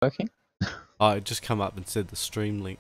working? Oh, it just come up and said the stream link.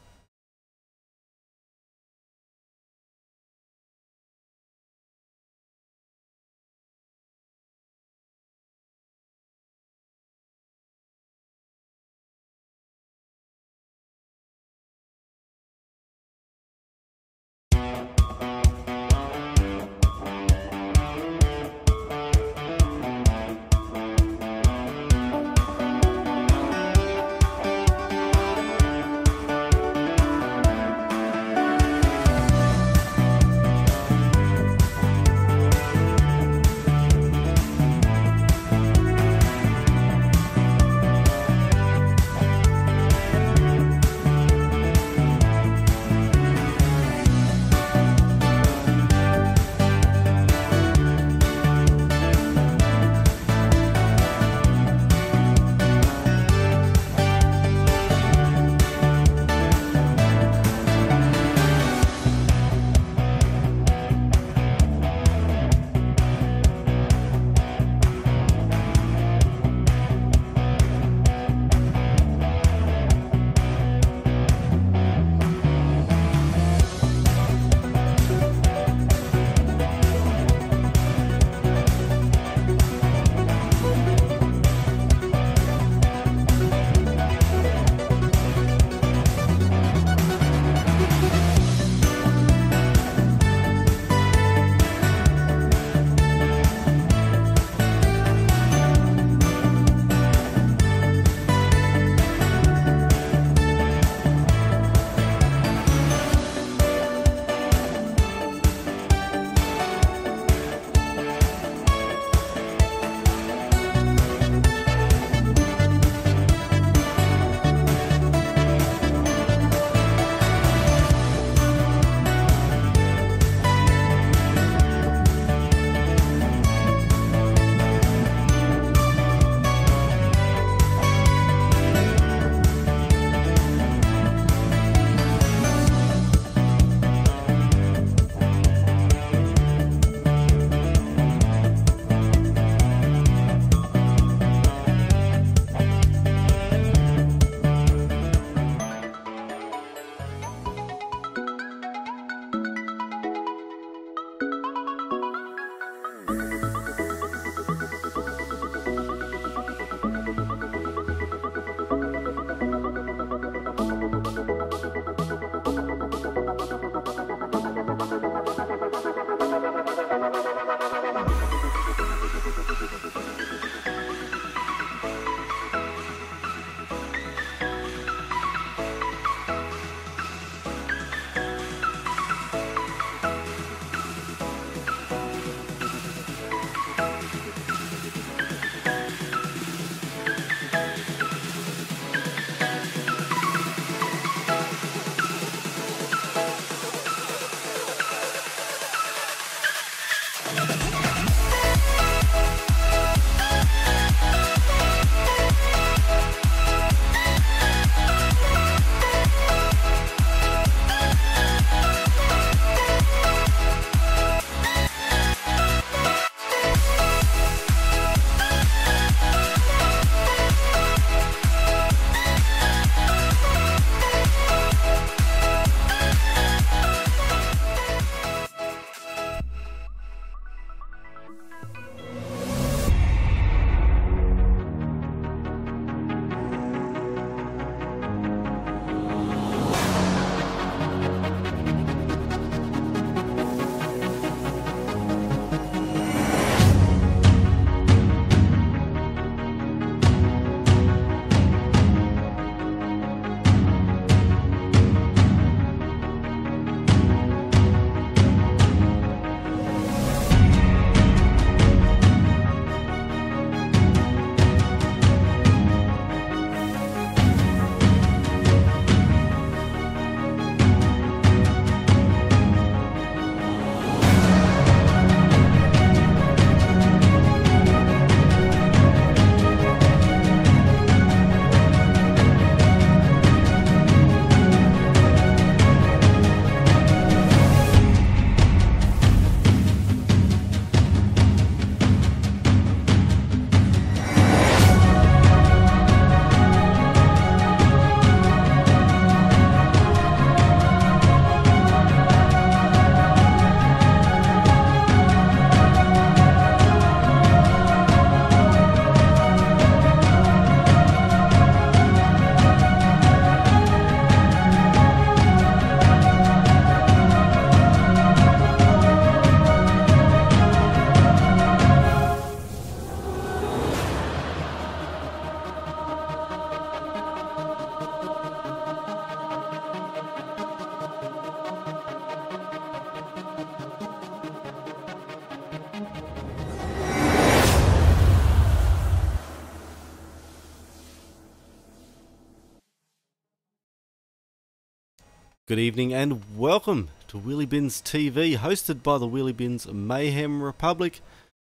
Good evening and welcome to Wheelybins TV, hosted by the Wheelybins Mayhem Republic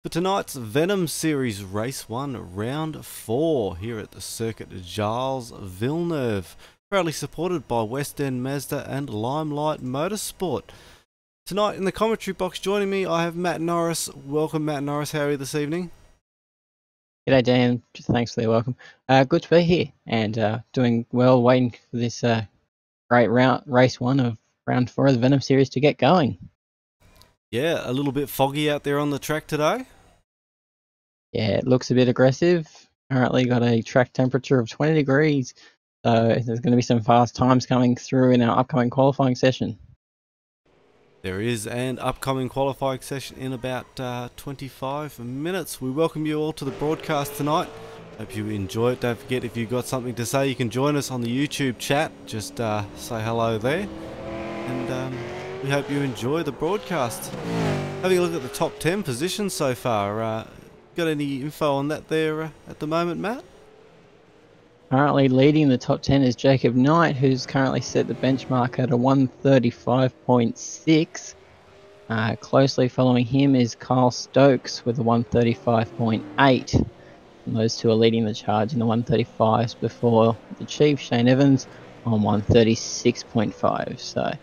for tonight's Venom Series Race 1 Round 4 here at the circuit Gilles, Villeneuve, proudly supported by West End Mazda and Limelight Motorsport. Tonight in the commentary box joining me I have Matt Norris. Welcome Matt Norris, how are you this evening? G'day Dan, thanks for the welcome. Good to be here and doing well, waiting for this great race 1 of round 4 of the Venom series to get going. Yeah, a little bit foggy out there on the track today. Yeah, it looks a bit aggressive. Currently got a track temperature of 20 degrees, so there's going to be some fast times coming through in our upcoming qualifying session. There is an upcoming qualifying session in about 25 minutes. We welcome you all to the broadcast tonight. Hope you enjoy it. Don't forget, if you've got something to say, you can join us on the YouTube chat. Just say hello there. And we hope you enjoy the broadcast. Having a look at the top 10 positions so far. Got any info on that there at the moment, Matt? Currently leading the top 10 is Jacob Knight, who's currently set the benchmark at a 135.6. Closely following him is Kyle Stokes with a 135.8. And those two are leading the charge in the 135s before the Chief, Shane Evans, on 136.5. So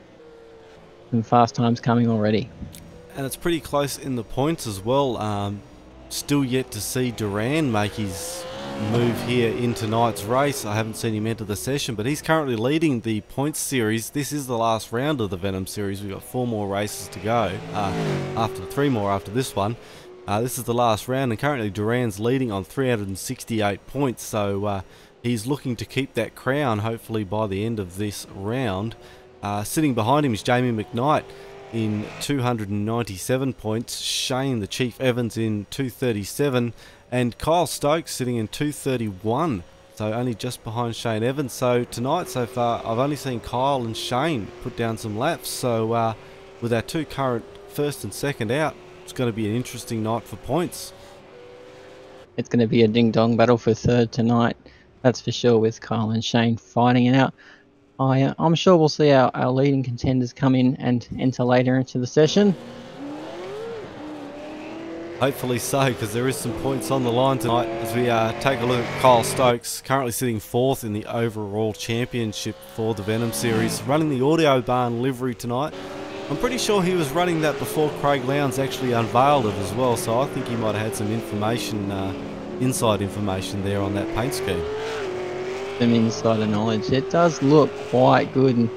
some fast times coming already. And it's pretty close in the points as well. Still yet to see Duran make his move here in tonight's race. I haven't seen him enter the session, but he's currently leading the points series. This is the last round of the Venom series. We've got 4 more races to go, after 3 more after this one. This is the last round, and currently Duran's leading on 368 points, so he's looking to keep that crown hopefully by the end of this round. Sitting behind him is Jamie McKnight in 297 points, Shane the Chief Evans in 237, and Kyle Stokes sitting in 231, so only just behind Shane Evans. So tonight so far I've only seen Kyle and Shane put down some laps, so with our 2 current first and second out, it's going to be an interesting night for points. It's going to be a ding-dong battle for third tonight, that's for sure, with Kyle and Shane fighting it out. I'm sure we'll see our leading contenders come in and enter later into the session. Hopefully so, because there is some points on the line tonight as we take a look at Kyle Stokes, currently sitting 4th in the overall championship for the Venom series, running the Audio Barn livery tonight. I'm pretty sure he was running that before Craig Lowndes actually unveiled it as well, so I think he might have had some information, inside information there on that paint scheme. Some insider knowledge. It does look quite good, and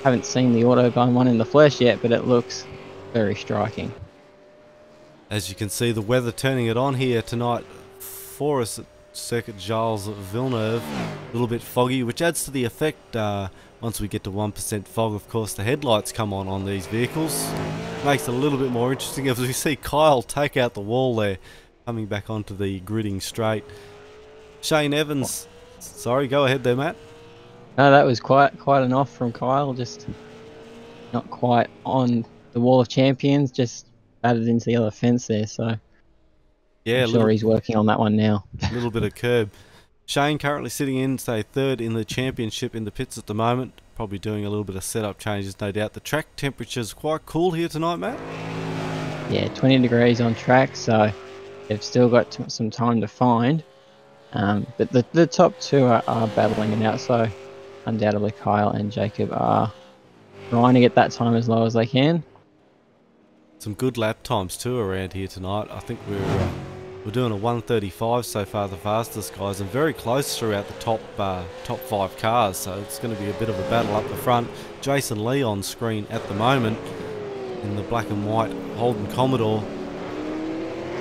haven't seen the Autobahn one in the flesh yet, but it looks very striking. As you can see, the weather turning it on here tonight for us at Circuit Gilles Villeneuve. A little bit foggy, which adds to the effect. Once we get to 1% fog, of course, the headlights come on these vehicles. Makes it a little bit more interesting as we see Kyle take out the wall there, coming back onto the gridding straight. Shane Evans, sorry, go ahead there, Matt. No, that was quite an off from Kyle, just not quite on the wall of champions, just added into the other fence there, so yeah, I'm sure he's working on that one now. A little bit of curb. Shane currently sitting in, say, 3rd in the championship in the pits at the moment, probably doing a little bit of setup changes, no doubt. The track temperature's quite cool here tonight, Matt. Yeah, 20 degrees on track, so they've still got some time to find. But the top 2 are battling it out, so undoubtedly Kyle and Jacob are trying to get that time as low as they can. Some good lap times too around here tonight. I think we're doing a 135 so far, the fastest guys, and very close throughout the top 5 cars, so it's going to be a bit of a battle up the front. Jason Lee on screen at the moment in the black and white Holden Commodore.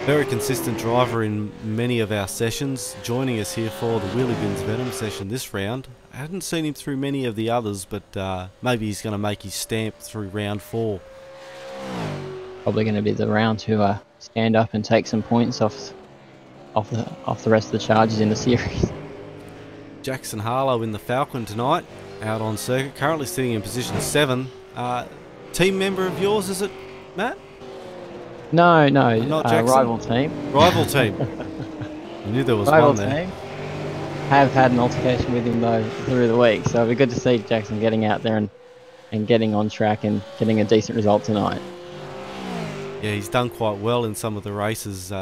Very consistent driver in many of our sessions, joining us here for the Wheelybins Venom session this round. I hadn't seen him through many of the others, but maybe he's going to make his stamp through round 4. Probably going to be the round to stand up and take some points off the rest of the charges in the series. Jackson Harlow in the Falcon tonight, out on circuit, currently sitting in position 7. Team member of yours, is it, Matt? No, not Jackson. Rival team. Rival team. I knew there was rival one there. Team. Have had an altercation with him though through the week, so it'd be good to see Jackson getting out there and and getting on track and getting a decent result tonight. Yeah, he's done quite well in some of the races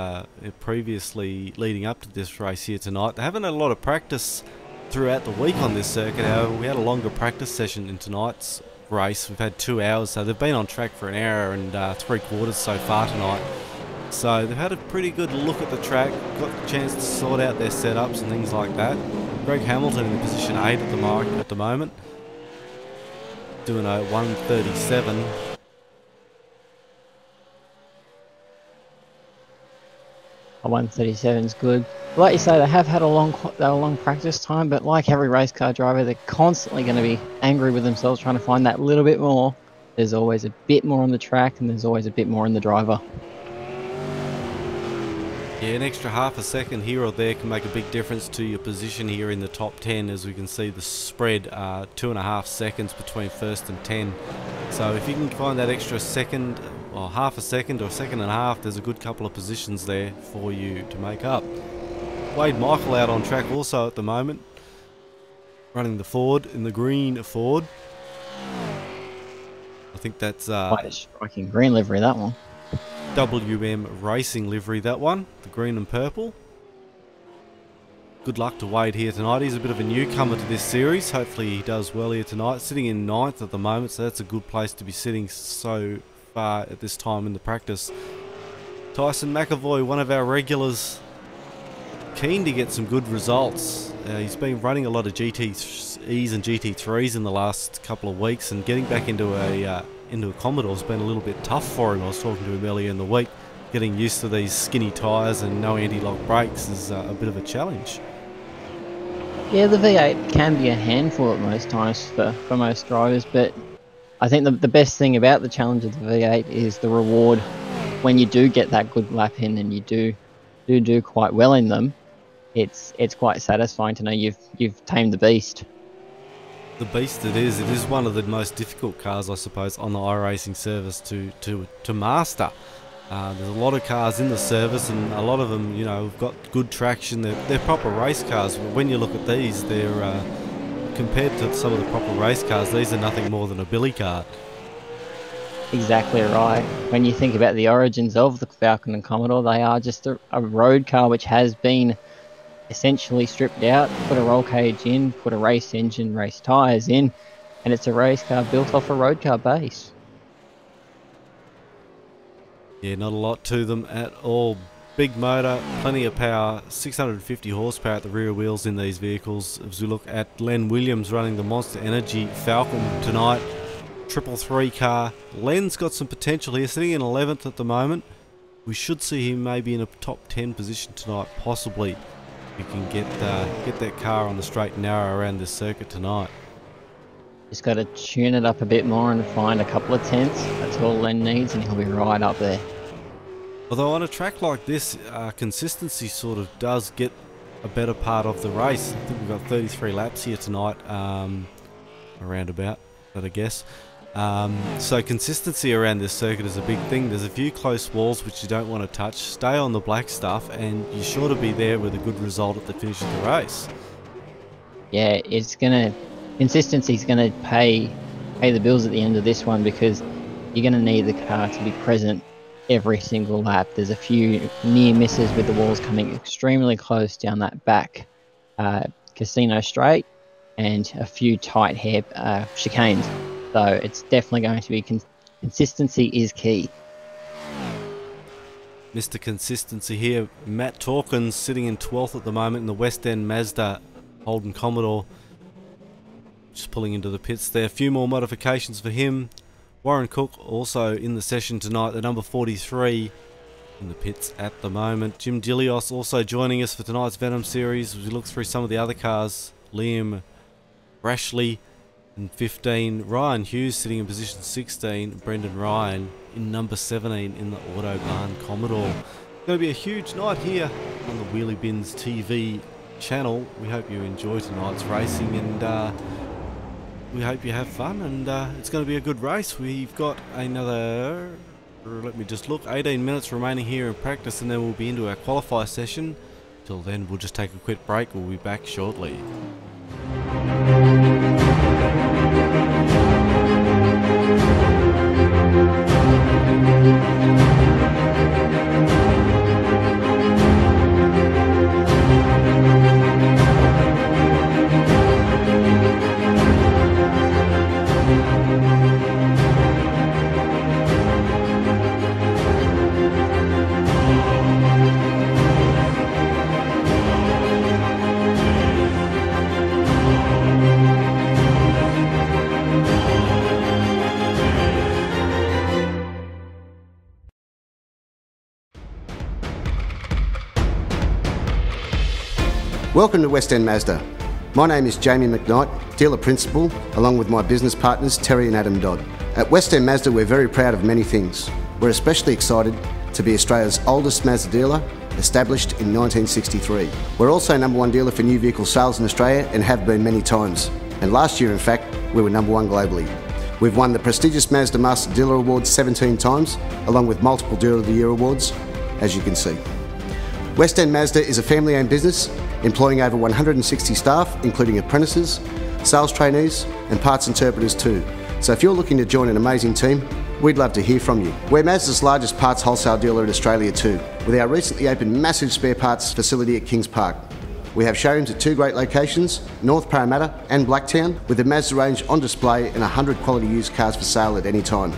previously leading up to this race here tonight. They haven't had a lot of practice throughout the week on this circuit. However, we had a longer practice session in tonight's race. We've had 2 hours, so they've been on track for an hour and 3/4 so far tonight. So they've had a pretty good look at the track, got the chance to sort out their setups and things like that. Greg Hamilton in position 8 at the moment, doing a 1:37. A 1:37 is good. Like you say, they have had a long practice time, but like every race car driver, they're constantly going to be angry with themselves trying to find that little bit more. There's always a bit more on the track, and there's always a bit more in the driver. Yeah, an extra half a second here or there can make a big difference to your position here in the top 10. As we can see, the spread 2.5 seconds between first and 10. So if you can find that extra second, or half a second or a second and a half, there's a good couple of positions there for you to make up. Wade Michael out on track also at the moment, running the Ford in the green Ford. I think that's Quite a striking green livery, that one. WM Racing livery, that one, the green and purple. Good luck to Wade here tonight. He's a bit of a newcomer to this series. Hopefully he does well here tonight. Sitting in 9th at the moment, so that's a good place to be sitting so far at this time in the practice. Tyson McAvoy, one of our regulars, keen to get some good results. He's been running a lot of GTEs and GT3s in the last couple of weeks, and getting back into a Commodore's been a little bit tough for him. I was talking to him earlier in the week. Getting used to these skinny tyres and no anti-lock brakes is a bit of a challenge. Yeah, the V8 can be a handful at most times for most drivers, but I think the best thing about the challenge of the V8 is the reward when you do get that good lap in and you do quite well in them. It's quite satisfying to know you've tamed the beast. The beast it is. It is one of the most difficult cars, I suppose, on the iRacing service to master. There's a lot of cars in the service, and a lot of them, you know, have got good traction. They're proper race cars. When you look at these, they're compared to some of the proper race cars, these are nothing more than a billy cart. Exactly right. When you think about the origins of the Falcon and Commodore, they are just a road car which has been essentially stripped out, put a roll cage in, put a race engine, race tyres in, and it's a race car built off a road car base. Yeah, not a lot to them at all. Big motor, plenty of power, 650 horsepower at the rear wheels in these vehicles. As we look at Len Williams running the Monster Energy Falcon tonight, 333 car. Len's got some potential here, sitting in 11th at the moment. We should see him maybe in a top 10 position tonight, possibly. We can get that car on the straight and narrow around this circuit tonight. Just got to tune it up a bit more and find a couple of tenths. That's all Len needs, and he'll be right up there. Although on a track like this, consistency sort of does get a better part of the race. I think we've got 33 laps here tonight, around about, I guess. So consistency around this circuit is a big thing. There's a few close walls which you don't want to touch. Stay on the black stuff, and you're sure to be there with a good result at the finish of the race. Yeah, consistency's gonna pay the bills at the end of this one, because you're gonna need the car to be present every single lap. There's a few near misses with the walls coming extremely close down that back Casino straight, and a few tight hair chicanes. So it's definitely going to be consistency is key. Mr. Consistency here, Matt Torkins sitting in 12th at the moment in the West End Mazda Holden Commodore. Just pulling into the pits there. A few more modifications for him. Warren Cook also in the session tonight, the number 43 in the pits at the moment. Jim Dilios also joining us for tonight's Venom series as we look through some of the other cars. Liam Brashley in 15. Ryan Hughes sitting in position 16. Brendan Ryan in number 17 in the Autobahn Commodore. It's going to be a huge night here on the Wheelybins TV channel. We hope you enjoy tonight's racing, and we hope you have fun, and it's going to be a good race. We've got another, let me just look, 18 minutes remaining here in practice, and then we'll be into our qualify session. Till then, we'll just take a quick break. We'll be back shortly. Welcome to West End Mazda. My name is Jamie McKnight, dealer principal, along with my business partners Terry and Adam Dodd. At West End Mazda we're very proud of many things. We're especially excited to be Australia's oldest Mazda dealer, established in 1963. We're also #1 dealer for new vehicle sales in Australia and have been many times. And last year in fact, we were #1 globally. We've won the prestigious Mazda Master Dealer Awards 17 times, along with multiple Dealer of the Year awards, as you can see. West End Mazda is a family-owned business employing over 160 staff, including apprentices, sales trainees and parts interpreters too. So if you're looking to join an amazing team, we'd love to hear from you. We're Mazda's largest parts wholesale dealer in Australia too, with our recently opened massive spare parts facility at Kings Park. We have showrooms at 2 great locations, North Parramatta and Blacktown, with the Mazda range on display and 100 quality used cars for sale at any time.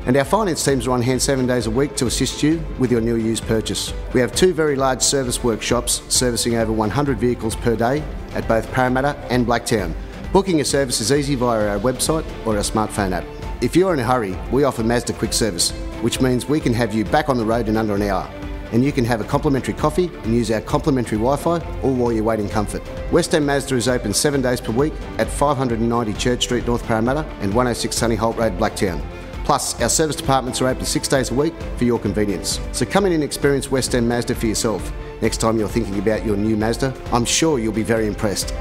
And our finance teams are on hand 7 days a week to assist you with your new used purchase. We have 2 very large service workshops servicing over 100 vehicles per day at both Parramatta and Blacktown. Booking a service is easy via our website or our smartphone app. If you're in a hurry, we offer Mazda Quick Service, which means we can have you back on the road in under an hour. And you can have a complimentary coffee and use our complimentary Wi-Fi, all while you wait in comfort. West End Mazda is open 7 days per week at 590 Church Street, North Parramatta and 106 Sunny Holt Road, Blacktown. Plus, our service departments are open 6 days a week for your convenience. So come in and experience West End Mazda for yourself. Next time you're thinking about your new Mazda, I'm sure you'll be very impressed.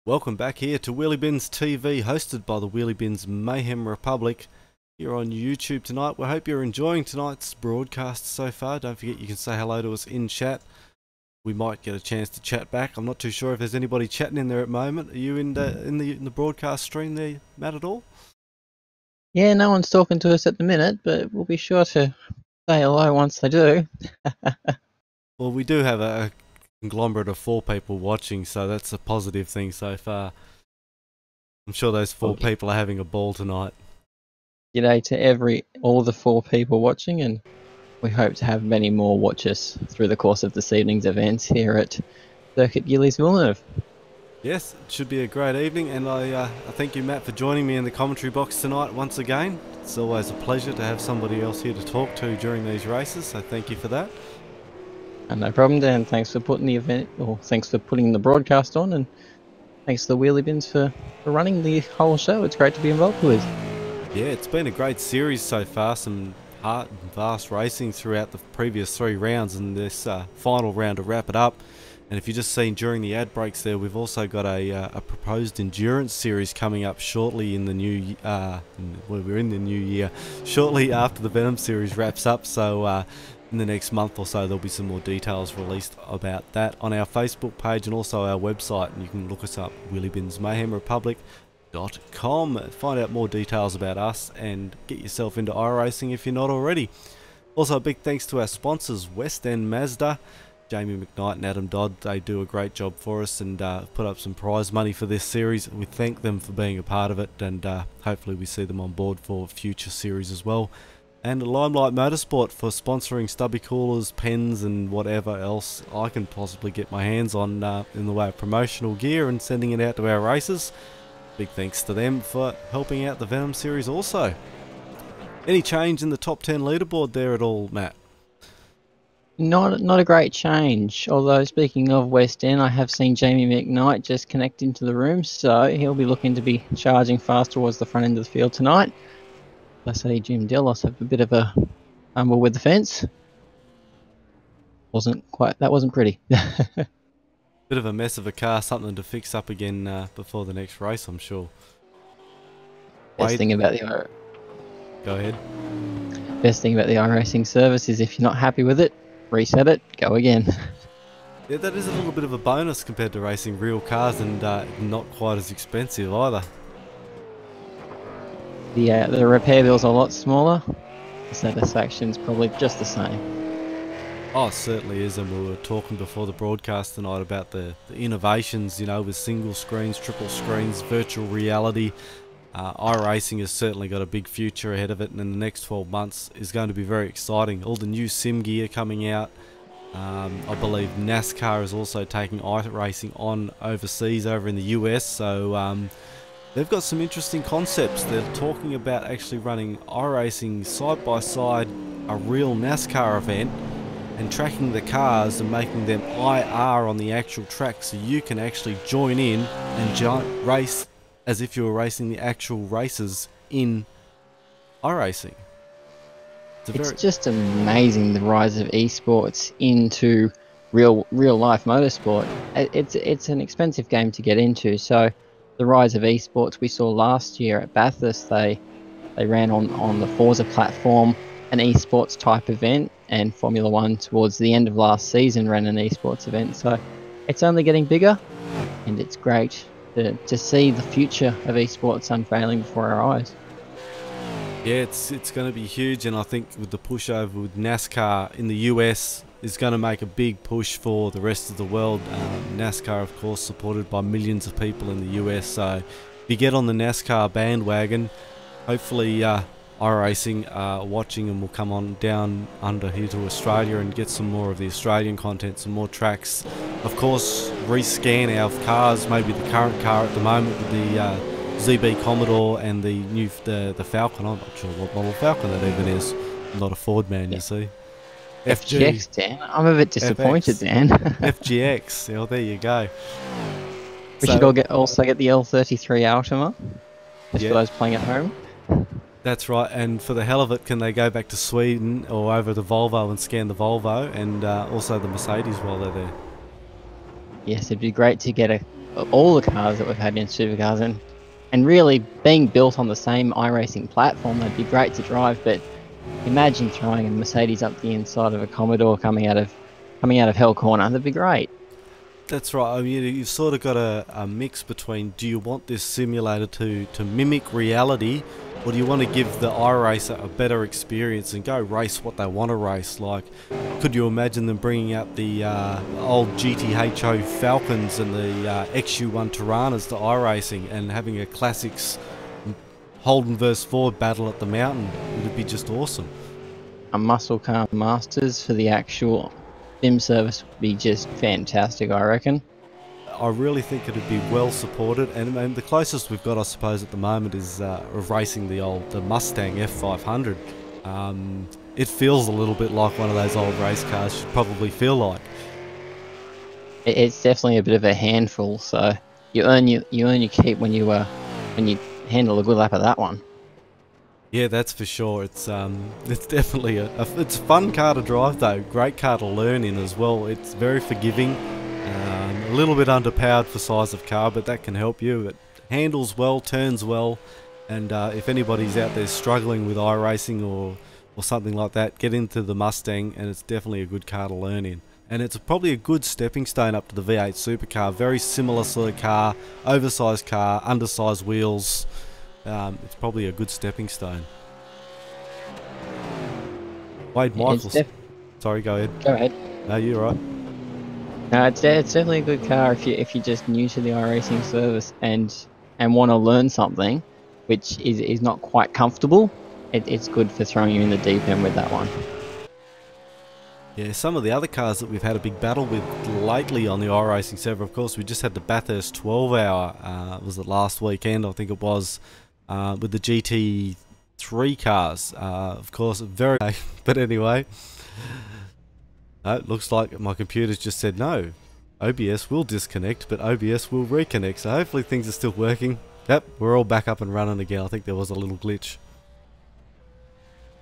Welcome back here to Wheelybins TV, hosted by the Wheelybins Mayhem Republic here on YouTube tonight. We hope you're enjoying tonight's broadcast so far. Don't forget you can say hello to us in chat. We might get a chance to chat back. I'm not too sure if there's anybody chatting in there at the moment. Are you in the broadcast stream there, Matt, at all? Yeah, no one's talking to us at the minute, but we'll be sure to say hello once they do. Well, we do have a conglomerate of 4 people watching, so that's a positive thing so far. I'm sure those 4 people are having a ball tonight. G'day to all the 4 people watching, and we hope to have many more watch us through the course of this evening's events here at Circuit Gilles Villeneuve. Yes, it should be a great evening, and I thank you, Matt, for joining me in the commentary box tonight once again. It's always a pleasure to have somebody else here to talk to during these races, so thank you for that. And no problem, Dan. Thanks for putting the broadcast on, and thanks to the Wheelybins for running the whole show. It's great to be involved with. Yeah, it's been a great series so far, some hard and fast racing throughout the previous 3 rounds, and this final round to wrap it up. And if you've just seen during the ad breaks there, we've also got a proposed endurance series coming up shortly in the new we're in the new year, shortly after the Venom series wraps up. So in the next month or so, there'll be some more details released about that on our Facebook page and also our website. And you can look us up, Wheelybins Mayhem Republic.com. Find out more details about us and get yourself into iRacing if you're not already. Also, a big thanks to our sponsors, West End Mazda, Jamie McKnight and Adam Dodd. They do a great job for us and put up some prize money for this series. We thank them for being a part of it, and hopefully we see them on board for future series as well. And Limelight Motorsport for sponsoring stubby coolers, pens and whatever else I can possibly get my hands on in the way of promotional gear and sending it out to our races. Big thanks to them for helping out the Venom series also. Any change in the top 10 leaderboard there at all, Matt? Not a great change, although speaking of West End, I have seen Jamie McKnight just connect into the room, so he'll be looking to be charging fast towards the front end of the field tonight. I see Jim Dillos have a bit of a fumble with the fence. That wasn't pretty. Bit of a mess of a car, something to fix up again before the next race, I'm sure. Best thing about the Go ahead. Best thing about the iRacing service is if you're not happy with it, reset it, go again. Yeah, that is a little bit of a bonus compared to racing real cars, and not quite as expensive either. The repair bill's a lot smaller. The satisfaction's probably just the same. Oh, it certainly is, and we were talking before the broadcast tonight about the innovations, you know, with single screens, triple screens, virtual reality. iRacing has certainly got a big future ahead of it, and in the next 12 months is going to be very exciting. All the new sim gear coming out. I believe NASCAR is also taking iRacing on overseas over in the US, so they've got some interesting concepts. They're talking about actually running iRacing side by side a real NASCAR event and tracking the cars and making them IR on the actual track, so you can actually join in and race as if you were racing the actual races in iRacing. It's just amazing, the rise of esports into real life motorsport. It's an expensive game to get into, so the rise of esports we saw last year at Bathurst, they ran on the Forza platform an esports type event, and Formula One towards the end of last season ran an esports event. So it's only getting bigger, and it's great to see the future of esports unveiling before our eyes. Yeah, it's going to be huge, and I think with the push over with NASCAR in the US is going to make a big push for the rest of the world. NASCAR, of course, supported by millions of people in the US, so if you get on the NASCAR bandwagon, hopefully iRacing watching and will come on down under here to Australia and get some more of the Australian content, some more tracks. Of course, rescan our cars, maybe the current car at the moment with the ZB Commodore and the new the Falcon. I'm not sure what model Falcon that even is. I'm not a Ford man, you see. FGX, Dan. I'm a bit disappointed, Dan. FGX. Well, there you go. We should also get the L33 Altima, just for those playing at home. That's right, and for the hell of it, can they go back to Sweden or over to Volvo and scan the Volvo and also the Mercedes while they're there? Yes, it'd be great to get all the cars that we've had in supercars and really being built on the same iRacing platform. That'd be great to drive, but imagine throwing a Mercedes up the inside of a Commodore coming out of Hell Corner. That'd be great. That's right. I mean, you've sort of got a mix between, do you want this simulator to mimic reality, or do you want to give the iRacer a better experience and go race what they want to race? Like, could you imagine them bringing out the old GTHO Falcons and the XU1 Tiranas to iRacing and having a classics Holden vs Ford battle at the mountain? It would be just awesome. A muscle car masters for the actual sim service would be just fantastic, I reckon. I really think it'd be well supported, and the closest we've got, I suppose, at the moment is racing the Mustang F500. It feels a little bit like one of those old race cars should probably feel like. It's definitely a bit of a handful, so you earn your keep when you handle a good lap of that one. Yeah, that's for sure. It's definitely it's a fun car to drive though. Great car to learn in as well. It's very forgiving. A little bit underpowered for size of car, but that can help you. It handles well, turns well, and if anybody's out there struggling with iRacing or something like that, get into the Mustang, and it's definitely a good car to learn in. And it's probably a good stepping stone up to the V8 supercar. Very similar sort of car, oversized car, undersized wheels. It's probably a good stepping stone. Wade Michaels. Sorry, go ahead. Go ahead. No, you're right. No, it's definitely a good car if you're just new to the iRacing service and want to learn something, which is not quite comfortable. It's good for throwing you in the deep end with that one. Yeah, some of the other cars that we've had a big battle with lately on the iRacing server, of course, we just had the Bathurst 12-hour, was it last weekend, I think it was, with the GT3 cars. Of course, very... But anyway, it looks like my computer's just said no. OBS will disconnect, but OBS will reconnect, so hopefully things are still working. Yep, we're all back up and running again. I think there was a little glitch.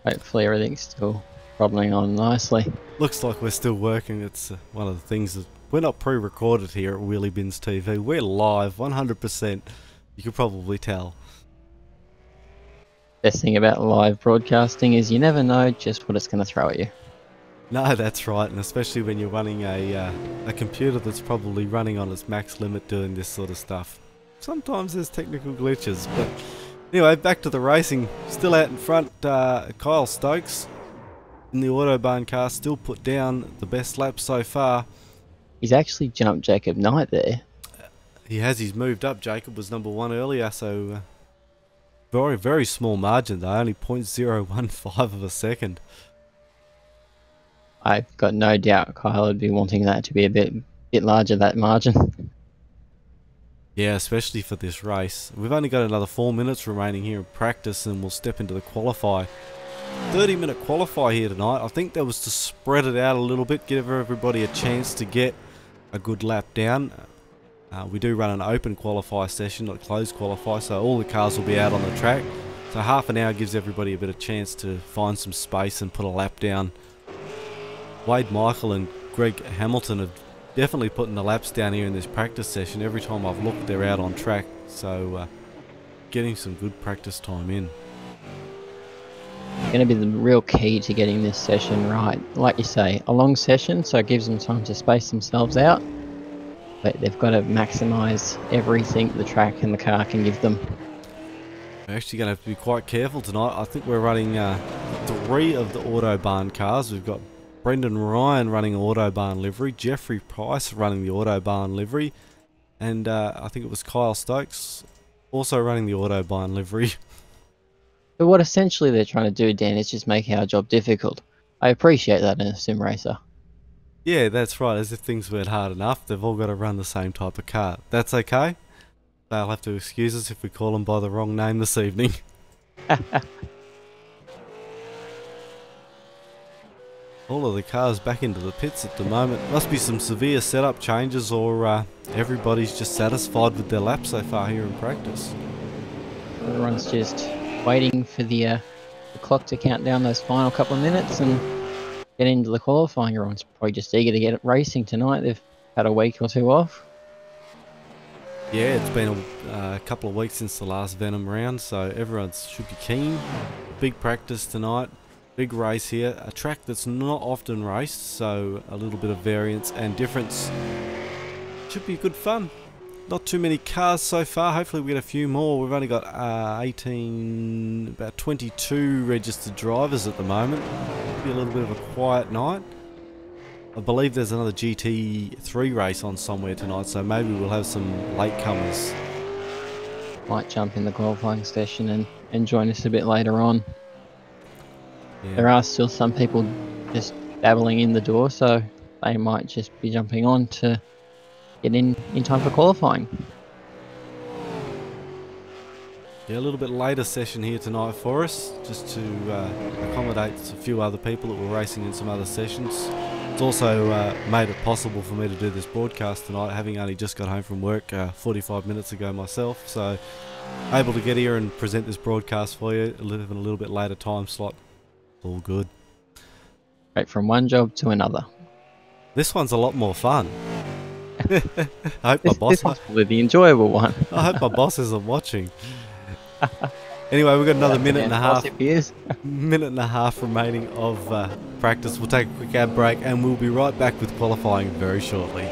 Hopefully everything's still throttling on nicely. Looks like we're still working. It's one of the things that we're not pre-recorded here at Wheelybins TV. We're live 100%. You could probably tell. Best thing about live broadcasting is you never know just what it's going to throw at you. No, that's right, and especially when you're running a computer that's probably running on its max limit doing this sort of stuff. Sometimes there's technical glitches, but anyway, back to the racing. Still out in front, Kyle Stokes in the Autobahn car, still put down the best lap so far. He's actually jumped Jacob Knight there. He has. He's moved up. Jacob was number 1 earlier, so very, very small margin though, only 0.015 of a second. I've got no doubt Kyle would be wanting that to be a bit larger, that margin. Yeah, especially for this race. We've only got another 4 minutes remaining here in practice and we'll step into the qualify. 30-minute qualify here tonight. I think that was to spread it out a little bit, give everybody a chance to get a good lap down. We do run an open qualify session, not closed qualify, so all the cars will be out on the track. So half an hour gives everybody a bit of chance to find some space and put a lap down. Wade Michael and Greg Hamilton have definitely putting the laps down here in this practice session. Every time I've looked, they're out on track, so getting some good practice time in. Going to be the real key to getting this session right. Like you say, a long session, so it gives them time to space themselves out, but they've got to maximise everything the track and the car can give them. We're actually going to have to be quite careful tonight. I think we're running 3 of the Autobahn cars. We've got Brendan Ryan running Autobahn livery, Jeffrey Price running the Autobahn livery, and I think it was Kyle Stokes also running the Autobahn livery. But what essentially they're trying to do, Dan, is just make our job difficult. I appreciate that in a sim racer. Yeah, that's right. As if things weren't hard enough, they've all got to run the same type of car. That's okay. They'll have to excuse us if we call them by the wrong name this evening. All of the cars back into the pits at the moment. Must be some severe setup changes, or everybody's just satisfied with their lap so far here in practice. Everyone's just waiting for the clock to count down those final couple of minutes and get into the qualifying. Everyone's probably just eager to get it racing tonight. They've had a week or two off. Yeah, it's been a couple of weeks since the last Venom round, so everyone should be keen. Big practice tonight. Big race here, a track that's not often raced, so a little bit of variance and difference. Should be good fun. not too many cars so far. Hopefully we get a few more. We've only got about 22 registered drivers at the moment. Be a little bit of a quiet night. I believe there's another GT3 race on somewhere tonight, so maybe we'll have some latecomers. Might jump in the qualifying session and join us a bit later on. Yeah. There are still some people just dabbling in the door, so they might just be jumping on to get in time for qualifying. Yeah, a little bit later session here tonight for us, just to accommodate a few other people that were racing in some other sessions. It's also made it possible for me to do this broadcast tonight, having only just got home from work 45 minutes ago myself, so able to get here and present this broadcast for you, live in a little bit later time slot. All good. Right from one job to another. This one's a lot more fun. I hope my boss. This one's probably the enjoyable one. I hope my boss isn't watching. Anyway, we've got another minute and a half. Minute and a half remaining of practice. We'll take a quick ad break and we'll be right back with qualifying very shortly.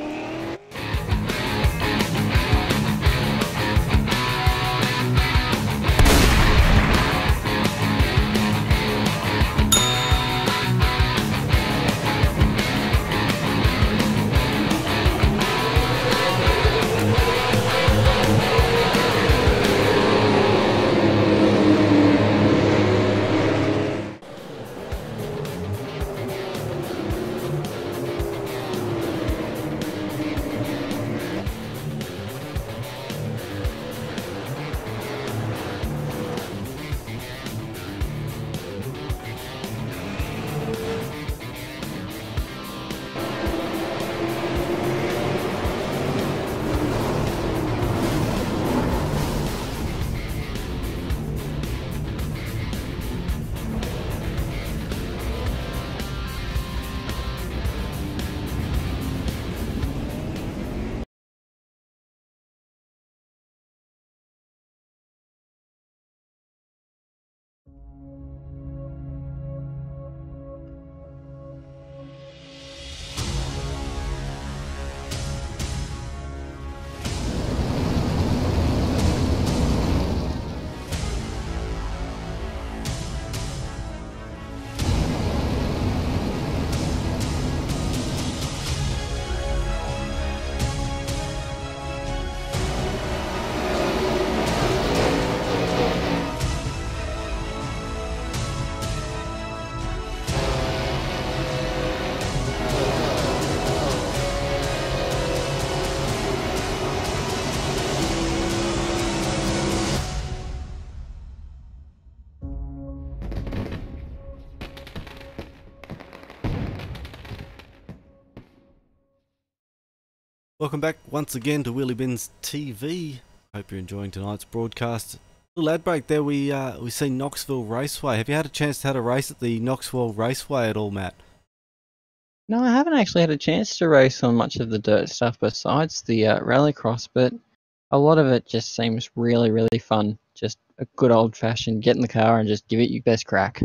Welcome back once again to Wheelybins TV. Hope you're enjoying tonight's broadcast. Little ad break there. We see Knoxville Raceway. Have you had a chance to have a race at the Knoxville Raceway at all, Matt? No, I haven't actually had a chance to race on much of the dirt stuff besides the rallycross, but a lot of it just seems really, really fun. Just a good old-fashioned get in the car and just give it your best crack.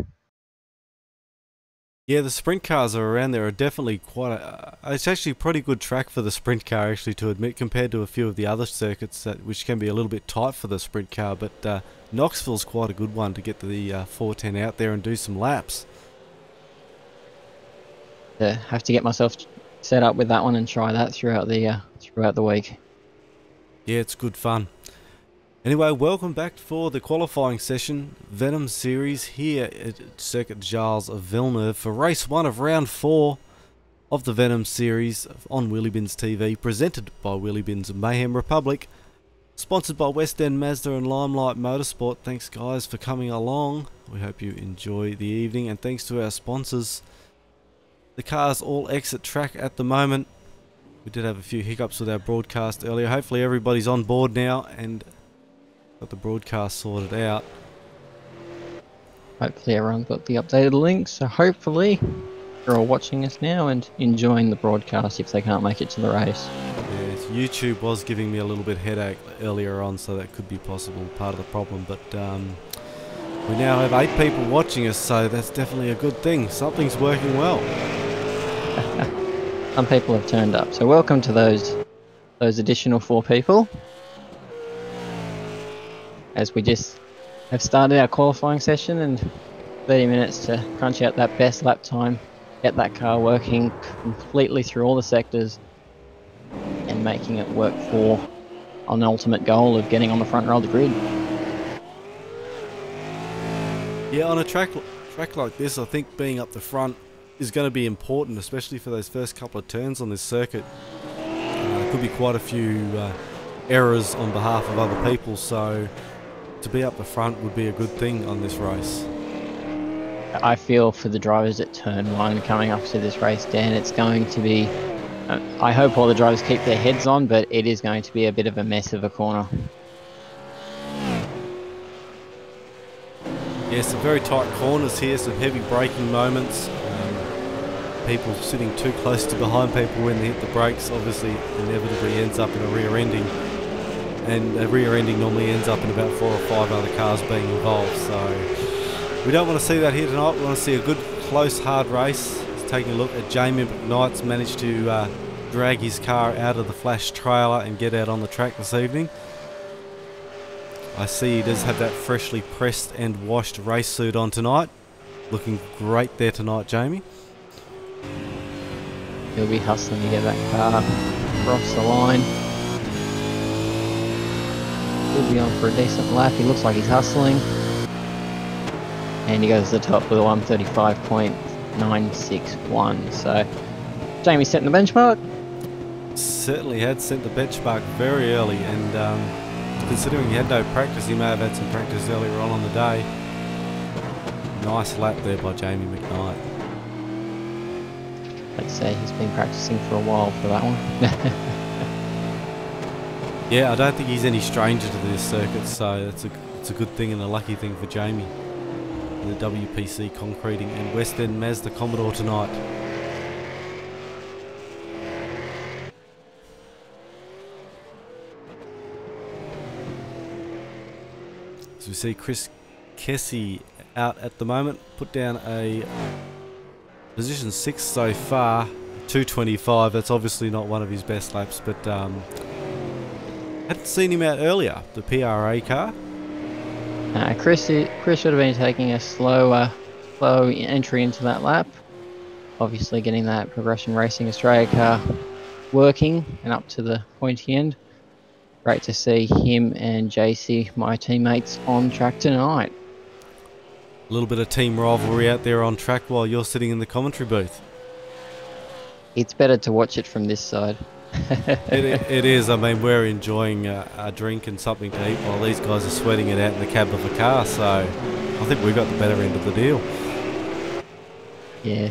Yeah, the sprint cars are around there are definitely quite it's actually a pretty good track for the sprint car, actually, to admit, compared to a few of the other circuits which can be a little bit tight for the sprint car, but Knoxville's quite a good one to get the 410 out there and do some laps. Yeah, have to get myself set up with that one and try that throughout the week. Yeah, it's good fun. Anyway, welcome back for the qualifying session, Venom series here at Circuit Gilles of Villeneuve for race 1 of round 4 of the Venom series on Wheelybins TV, presented by Wheelybins Mayhem Republic, sponsored by West End Mazda and Limelight Motorsport. Thanks guys for coming along. We hope you enjoy the evening, and thanks to our sponsors. The cars all exit track at the moment. We did have a few hiccups with our broadcast earlier. Hopefully everybody's on board now and got the broadcast sorted out. Hopefully everyone's got the updated link, so hopefully they're all watching us now and enjoying the broadcast if they can't make it to the race. Yes, YouTube was giving me a little bit headache earlier on, so that could be possible part of the problem, but we now have 8 people watching us, so that's definitely a good thing. Something's working well. Some people have turned up, so welcome to those those additional 4 people, as we just have started our qualifying session, and 30 minutes to crunch out that best lap time, get that car working completely through all the sectors and making it work for an ultimate goal of getting on the front row of the grid. Yeah, on a track like this, I think being up the front is going to be important, especially for those first couple of turns on this circuit. There could be quite a few errors on behalf of other people, so to be up the front would be a good thing on this race. I feel for the drivers at turn 1 coming up to this race, Dan, it's going to be, I hope all the drivers keep their heads on, but it is going to be a bit of a mess of a corner. Yeah, some very tight corners here, some heavy braking moments. People sitting too close to behind people when they hit the brakes obviously inevitably ends up in a rear ending. And a rear ending normally ends up in about 4 or 5 other cars being involved. So we don't want to see that here tonight. We want to see a good, close, hard race. Just taking a look at Jamie McKnight's managed to drag his car out of the flash trailer and get out on the track this evening. I see he does have that freshly pressed and washed race suit on tonight. Looking great there tonight, Jamie. He'll be hustling to get that car across the line. He'll be on for a decent lap. He looks like he's hustling. And he goes to the top with a 135.961. So, Jamie's setting the benchmark. Certainly had set the benchmark very early, and considering he had no practice, he may have had some practice earlier on the day. Nice lap there by Jamie McKnight. Let's say he's been practicing for a while for that one. Yeah, I don't think he's any stranger to this circuit, so it's a good thing and a lucky thing for Jamie. The WPC Concreting and West End Mazda Commodore tonight. So we see Chris Kessie out at the moment, put down a position 6 so far, 225. That's obviously not one of his best laps, but hadn't seen him out earlier, the PRA car. Chris should have been taking a slow entry into that lap. Obviously getting that Progression Racing Australia car working and up to the pointy end. Great to see him and JC, my teammates, on track tonight. A little bit of team rivalry out there on track while you're sitting in the commentary booth. It's better to watch it from this side. It is. I mean, we're enjoying a drink and something to eat while these guys are sweating it out in the cab of a car, so I think we got the better end of the deal. Yeah.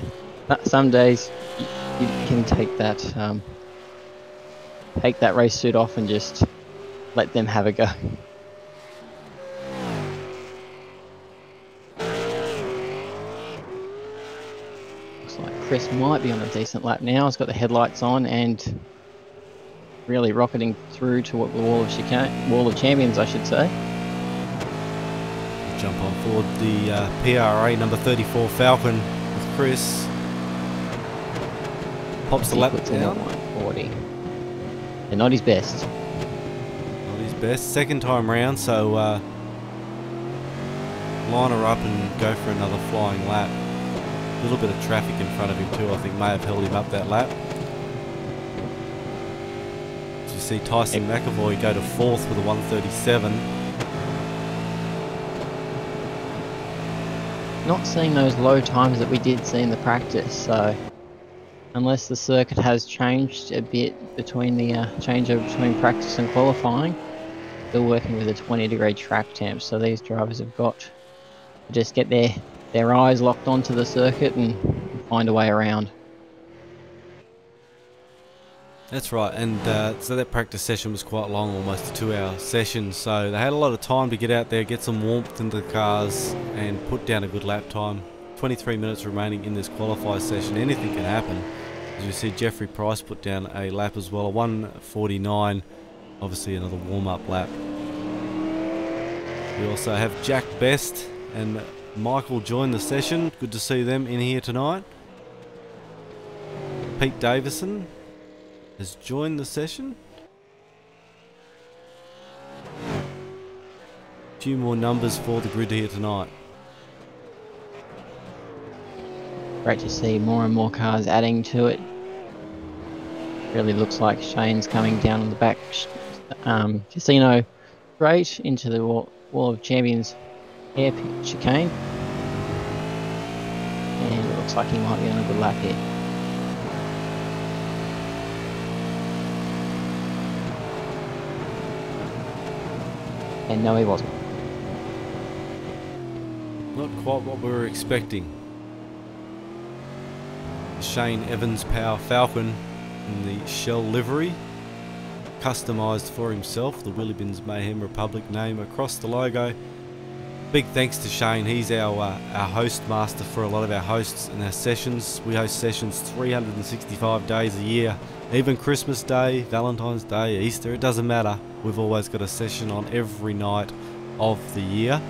Some days you can take that race suit off and just let them have a go. Looks like Chris might be on a decent lap now. He's got the headlights on and really rocketing through to what the wall of champions, I should say. Jump on board the PRA number 34 Falcon with Chris. Pops the lap down. 140. And not his best. Not his best. Second time round, so line her up and go for another flying lap. A little bit of traffic in front of him too, I think, may have held him up that lap. As you see Tyson McAvoy go to 4th with a 137. Not seeing those low times that we did see in the practice, so unless the circuit has changed a bit between the changeover between practice and qualifying, still working with a 20-degree track temp, so these drivers have got to just get their eyes locked onto the circuit and find a way around. That's right, and so that practice session was quite long, almost a 2-hour session, so they had a lot of time to get out there, get some warmth into the cars and put down a good lap time. 23 minutes remaining in this qualify session, anything can happen. As you see, Jeffrey Price put down a lap as well, a 149, obviously another warm-up lap. We also have Jack Best and Michael join the session, good to see them in here tonight. Pete Davison has joined the session. few more numbers for the grid here tonight. Great to see more and more cars adding to it. Really looks like Shane's coming down on the back casino straight into the wall of Champions hairpin chicane. And it looks like he might be on a good lap here. And no, he wasn't. Not quite what we were expecting. Shane Evans Power Falcon in the Shell livery, customised for himself, the Wheelybins Mayhem Republic name across the logo. Big thanks to Shane. He's our host master for a lot of our hosts and our sessions. We host sessions 365 days a year. Even Christmas Day, Valentine's Day, Easter, it doesn't matter. We've always got a session on every night of the year.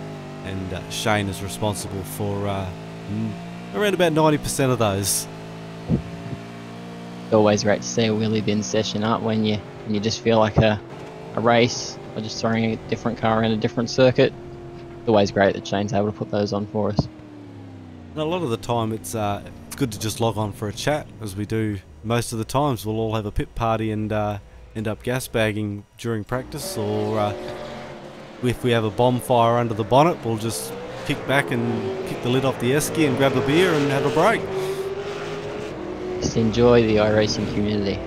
And Shane is responsible for around about 90% of those. It's always great to see a Wheelybins session up when you just feel like a race or just throwing a different car around a different circuit. It's always great that Shane's able to put those on for us. And a lot of the time it's good to just log on for a chat, as we do most of the times. We'll all have a pit party and end up gas bagging during practice, or if we have a bonfire under the bonnet, we'll just kick back and kick the lid off the esky and grab a beer and have a break. Just enjoy the iRacing community.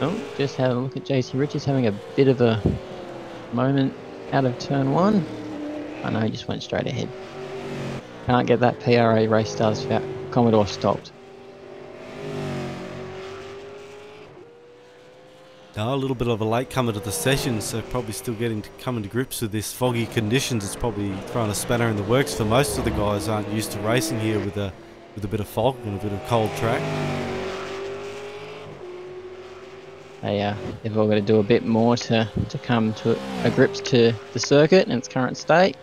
Oh, just having a look at JC Richards having a bit of a moment out of turn one. I know he just went straight ahead. Can't get that PRA race stars Commodore stopped. A little bit of a late comer to the session, so probably still coming to grips with this foggy conditions. It's probably throwing a spanner in the works for most of the guys. Aren't used to racing here with a bit of fog and a bit of cold track. They've all got to do a bit more to come to a grips to the circuit in its current state.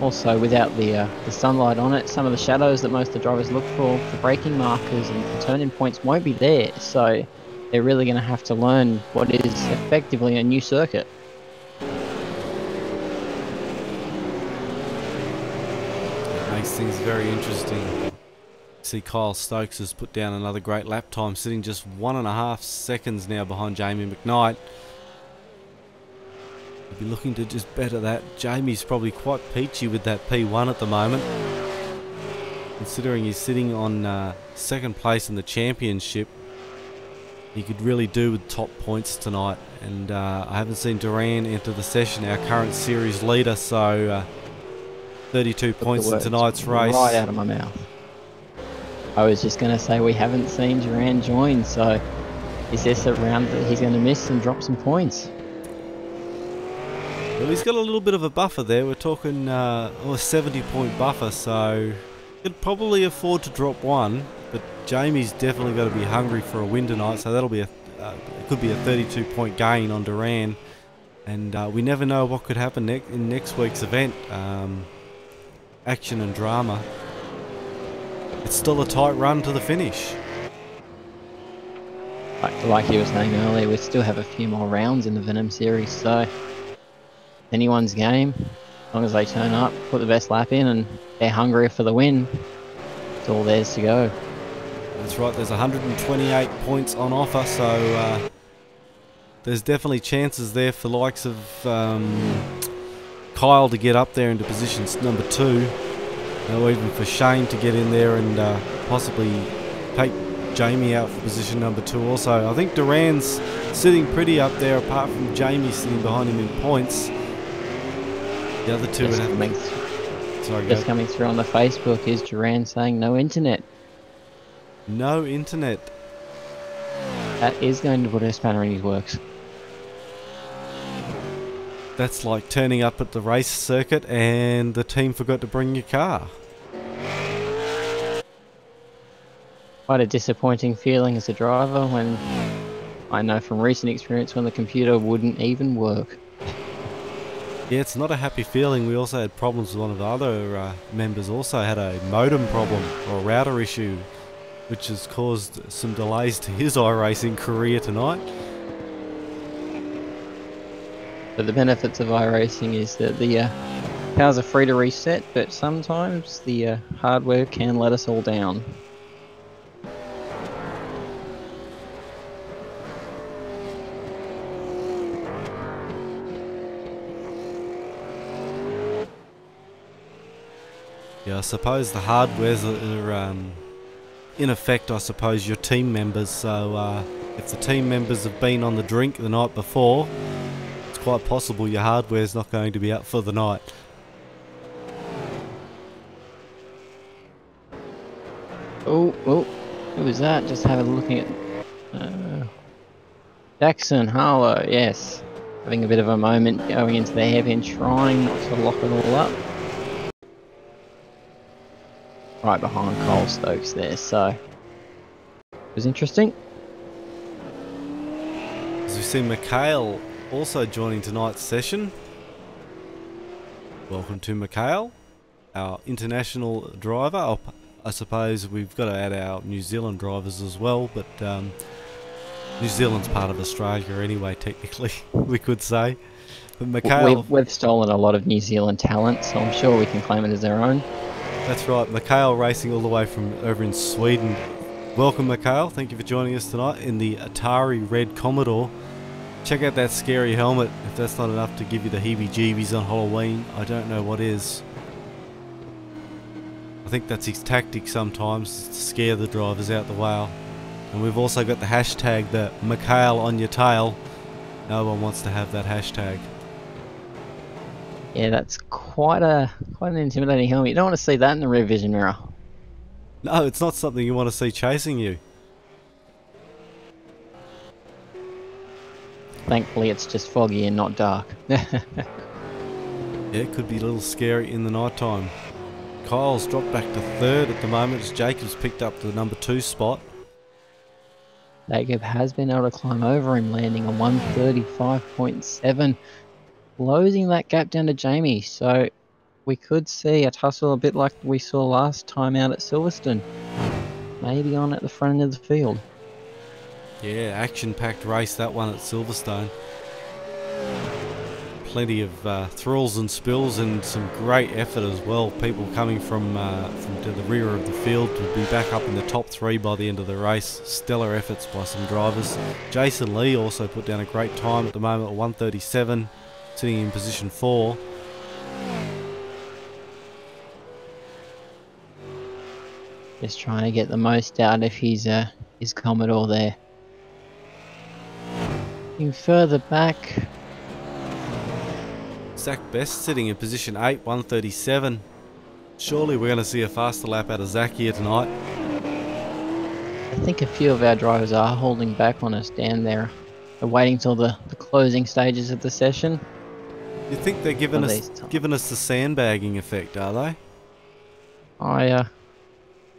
Also, without the sunlight on it, some of the shadows that most of the drivers look for braking markers and turn-in points won't be there. So they're really going to have to learn what is effectively a new circuit. It makes things very interesting. See, Kyle Stokes has put down another great lap time, sitting just 1.5 seconds now behind Jamie McKnight. He'll be looking to just better that. Jamie's probably quite peachy with that P1 at the moment, considering he's sitting on second place in the championship. He could really do with top points tonight, and I haven't seen Duran enter the session, our current series leader, so 32 points in tonight's race. Right out of my mouth. I was just going to say we haven't seen Duran join, so is this a round that he's going to miss and drop some points? Well, he's got a little bit of a buffer there. We're talking a 70-point buffer, so he could probably afford to drop one. But Jamie's definitely got to be hungry for a win tonight, so that'll be it could be a 32-point gain on Duran, and we never know what could happen in next week's event. Action and drama. It's still a tight run to the finish. Like you were saying earlier, we still have a few more rounds in the Venom series, so anyone's game, as long as they turn up, put the best lap in, and they're hungry for the win, it's all theirs to go. That's right, there's 128 points on offer, so there's definitely chances there for the likes of Kyle to get up there into position number 2, or even for Shane to get in there and possibly take Jamie out for position number 2 also. I think Duran's sitting pretty up there, apart from Jamie sitting behind him in points. The other two would have... Just coming through on the Facebook is Duran saying no internet. No internet. That is going to put a spanner in his works. That's like turning up at the race circuit and the team forgot to bring your car. Quite a disappointing feeling as a driver when I know from recent experience when the computer wouldn't even work. Yeah, it's not a happy feeling. We also had problems with one of the other members also had a modem problem or a router issue, which has caused some delays to his iRacing career tonight. But the benefits of iRacing is that the cars are free to reset, but sometimes the hardware can let us all down. Yeah, I suppose the hardwares are in effect, I suppose, your team members. So if the team members have been on the drink the night before, it's quite possible your hardware's not going to be up for the night. Oh, who was that? Just having a look at Jackson Harlow, yes. Having a bit of a moment going into the hairpin, trying not to lock it all up. Right behind Cole Stokes there, so it was interesting. As we see Mikhail also joining tonight's session. Welcome to Mikhail, our international driver. I suppose we've got to add our New Zealand drivers as well, but New Zealand's part of Australia anyway, technically, we could say. But Mikhail, we've stolen a lot of New Zealand talent, so I'm sure we can claim it as our own. That's right, Mikhail racing all the way from over in Sweden. Welcome Mikhail, thank you for joining us tonight in the Atari Red Commodore. Check out that scary helmet. If that's not enough to give you the heebie-jeebies on Halloween, I don't know what is. I think that's his tactic sometimes, is to scare the drivers out the way. And we've also got the hashtag, the Mikhail on your tail. No one wants to have that hashtag. Yeah, that's quite an intimidating helmet. You don't want to see that in the rear vision mirror. No, it's not something you want to see chasing you. Thankfully, it's just foggy and not dark. Yeah, it could be a little scary in the night time. Kyle's dropped back to third at the moment as Jacob's picked up the number 2 spot. Jacob has been able to climb over him, landing on 135.7, closing that gap down to Jamie. So we could see a tussle a bit like we saw last time out at Silverstone. Maybe on at the front end of the field. Yeah, action-packed race that one at Silverstone. Plenty of thrills and spills and some great effort as well. People coming from to the rear of the field would be back up in the top 3 by the end of the race. Stellar efforts by some drivers. Jason Lee also put down a great time at the moment at 1:37, sitting in position 4. Just trying to get the most out of his Commodore there. Looking further back. Zach Best sitting in position 8, 1:37. Surely we're going to see a faster lap out of Zach here tonight. I think a few of our drivers are holding back on us down there. They're waiting till the closing stages of the session. You think they're giving us the sandbagging effect, are they?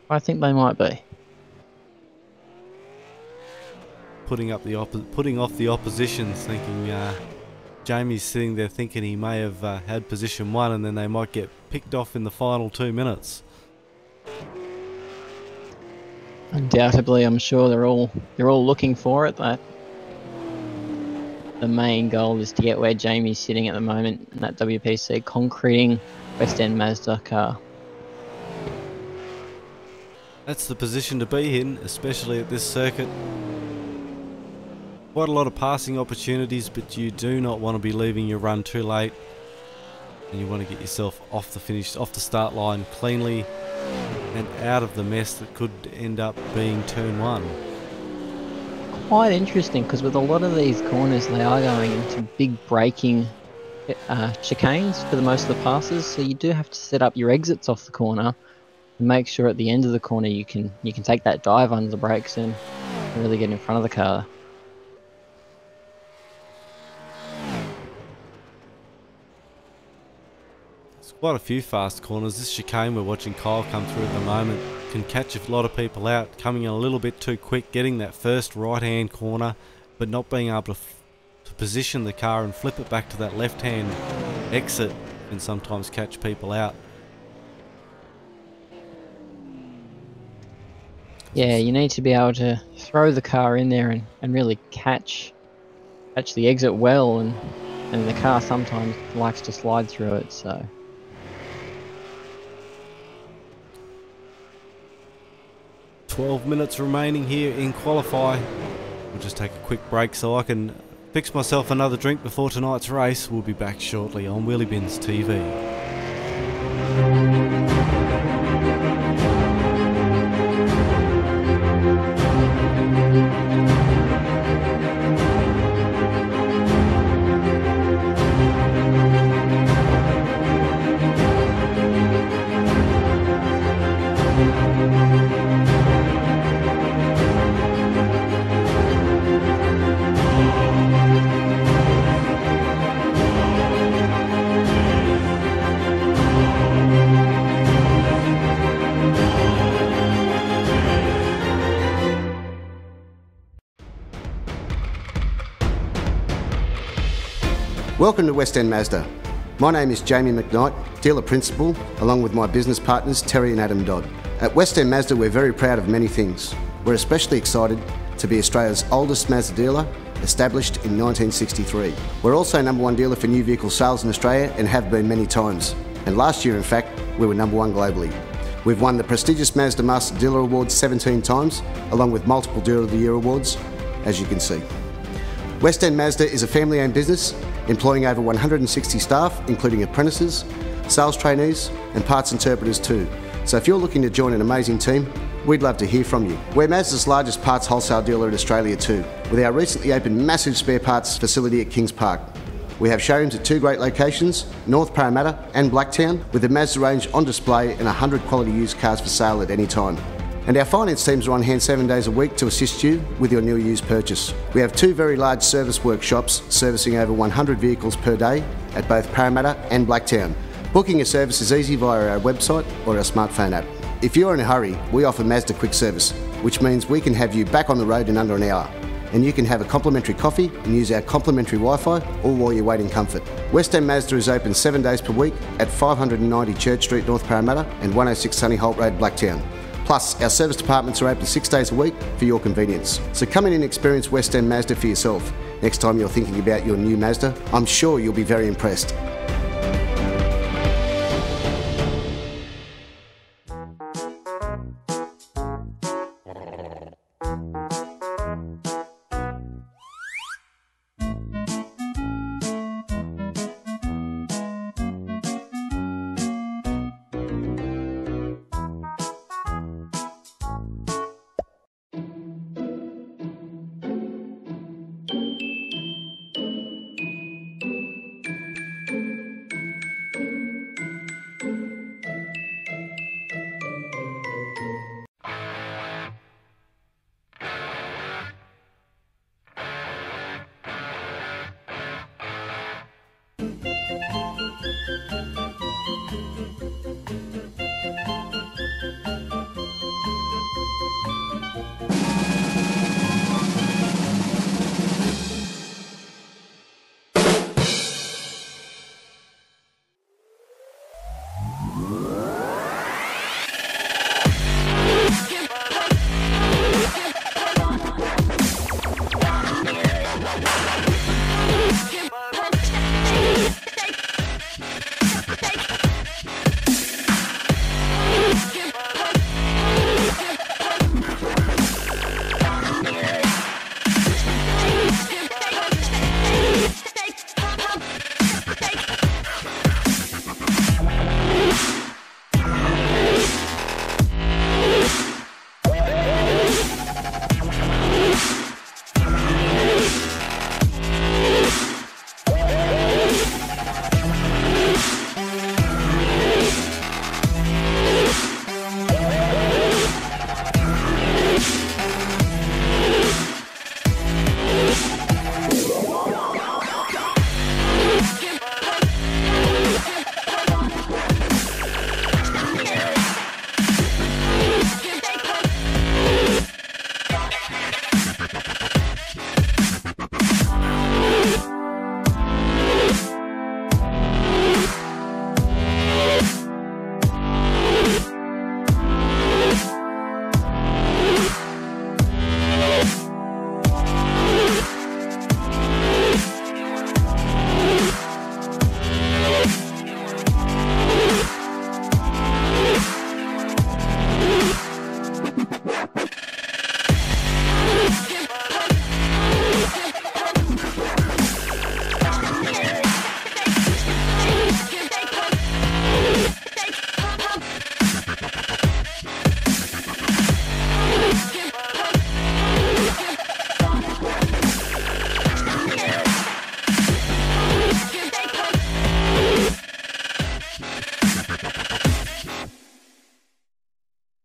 I think they might be. Putting off the opposition, thinking Jamie's sitting there thinking he may have had position 1 and then they might get picked off in the final 2 minutes. Undoubtedly, I'm sure they're all looking for it. That the main goal is to get where Jamie's sitting at the moment in that WPC concreting West End Mazda car. That's the position to be in, especially at this circuit. Quite a lot of passing opportunities, but you do not want to be leaving your run too late. And you want to get yourself off the start line cleanly and out of the mess that could end up being turn 1. Quite interesting, because with a lot of these corners, they are going into big braking chicanes for the most of the passes. So you do have to set up your exits off the corner and make sure at the end of the corner you can take that dive under the brakes and really get in front of the car. Quite a few fast corners. This chicane we're watching Kyle come through at the moment can catch a lot of people out, coming in a little bit too quick, getting that first right hand corner but not being able to position the car and flip it back to that left hand exit and sometimes catch people out. Yeah, you need to be able to throw the car in there and really catch the exit well and and the car sometimes likes to slide through it, so... 12 minutes remaining here in qualify. We'll just take a quick break so I can fix myself another drink before tonight's race. We'll be back shortly on Wheelybins TV. Welcome to West End Mazda. My name is Jamie McKnight, dealer principal, along with my business partners Terry and Adam Dodd. At West End Mazda we're very proud of many things. We're especially excited to be Australia's oldest Mazda dealer, established in 1963. We're also #1 dealer for new vehicle sales in Australia and have been many times. And last year in fact, we were #1 globally. We've won the prestigious Mazda Master Dealer Awards 17 times, along with multiple Dealer of the Year awards, as you can see. West End Mazda is a family-owned business employing over 160 staff, including apprentices, sales trainees and parts interpreters too. So if you're looking to join an amazing team, we'd love to hear from you. We're Mazda's largest parts wholesale dealer in Australia too, with our recently opened massive spare parts facility at Kings Park. We have showrooms at 2 great locations, North Parramatta and Blacktown, with the Mazda range on display and 100 quality used cars for sale at any time. And our finance teams are on hand 7 days a week to assist you with your new used purchase. We have 2 very large service workshops servicing over 100 vehicles per day at both Parramatta and Blacktown. Booking a service is easy via our website or our smartphone app. If you're in a hurry, we offer Mazda Quick Service, which means we can have you back on the road in under an hour. And you can have a complimentary coffee and use our complimentary Wi-Fi, all while you wait in comfort. West End Mazda is open 7 days per week at 590 Church Street, North Parramatta and 106 Sunny Holt Road, Blacktown. Plus, our service departments are open 6 days a week for your convenience. So come in and experience West End Mazda for yourself. Next time you're thinking about your new Mazda, I'm sure you'll be very impressed.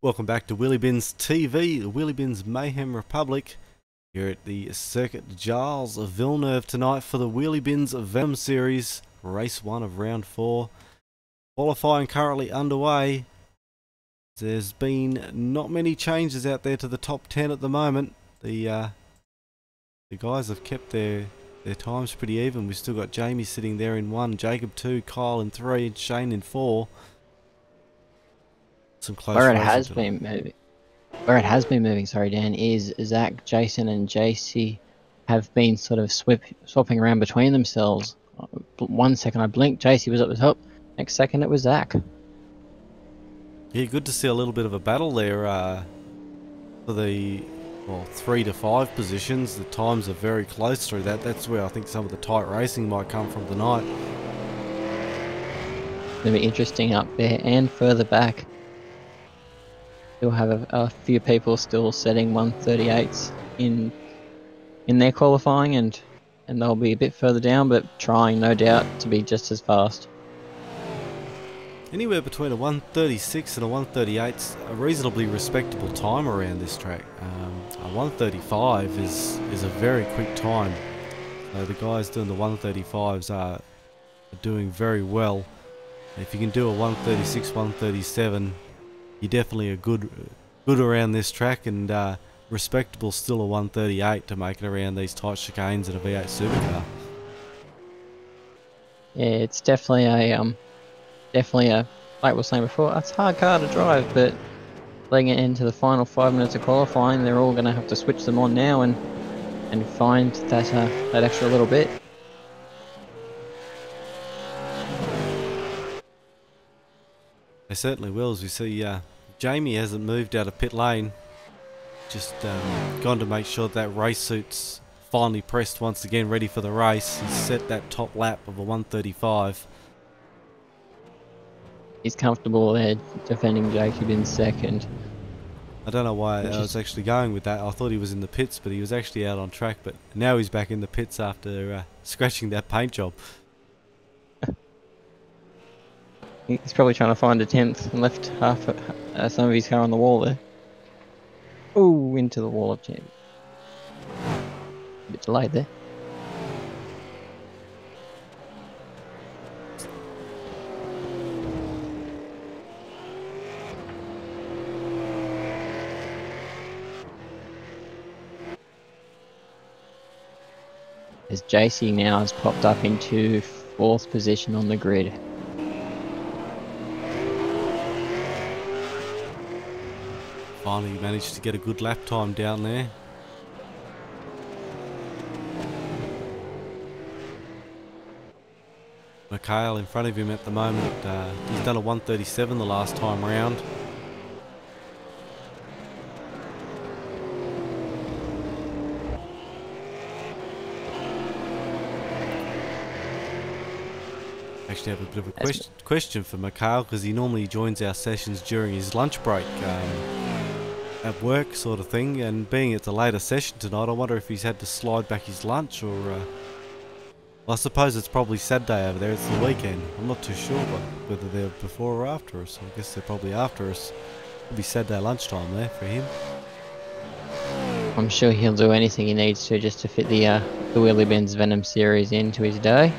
Welcome back to Wheelybins TV, the Wheelybins Mayhem Republic. Here at the Circuit Gilles of Villeneuve tonight for the Wheelybins Venom series, race 1 of round 4. Qualifying currently underway. There's been not many changes out there to the top 10 at the moment. The guys have kept their times pretty even. We've still got Jamie sitting there in 1, Jacob 2, Kyle in 3, and Shane in 4. Some close Where it racing has tonight. been moving. Where it has been moving, sorry Dan, is Zach, Jason and JC have been sort of swapping around between themselves. 1 second I blinked, JC was up the top, next second it was Zach. Yeah, good to see a little bit of a battle there for the 3 to 5 positions. The times are very close through that. That's where I think some of the tight racing might come from tonight. It's going to be interesting up there and further back. Still have a few people still setting 138s in their qualifying, and they'll be a bit further down, but trying no doubt to be just as fast. Anywhere between a 136 and a 138's a reasonably respectable time around this track. A 135 is a very quick time. The guys doing the 135s are doing very well. If you can do a 136, 137, you're definitely a good around this track, and respectable still a 138 to make it around these tight chicanes in a V8 supercar. Yeah, it's definitely a like we were saying before, it's a hard car to drive, but letting it into the final 5 minutes of qualifying, they're all going to have to switch them on now and find that extra little bit. They certainly will, as we see Jamie hasn't moved out of pit lane. Just gone to make sure that race suit's finally pressed once again, ready for the race. He's set that top lap of a 135. He's comfortable there defending Jacob in second. I don't know why I was actually going with that. I thought he was in the pits, but he was actually out on track. But now he's back in the pits after scratching that paint job. He's probably trying to find a 10th and left half some of his car on the wall there. Ooh, into the wall of champions. A bit delayed there. As JC now has popped up into 4th position on the grid. Finally managed to get a good lap time down there. Mikhail in front of him at the moment. He's done a 137 the last time round. Actually have a bit of a question for Mikhail, because he normally joins our sessions during his lunch break at work sort of thing, and being it's a later session tonight, I wonder if he's had to slide back his lunch, or well, I suppose it's probably Saturday over there, it's the weekend. I'm not too sure whether they're before or after us. I guess they're probably after us. It'll be Saturday lunchtime there for him. I'm sure he'll do anything he needs to just to fit the Wheelybins Venom series into his day.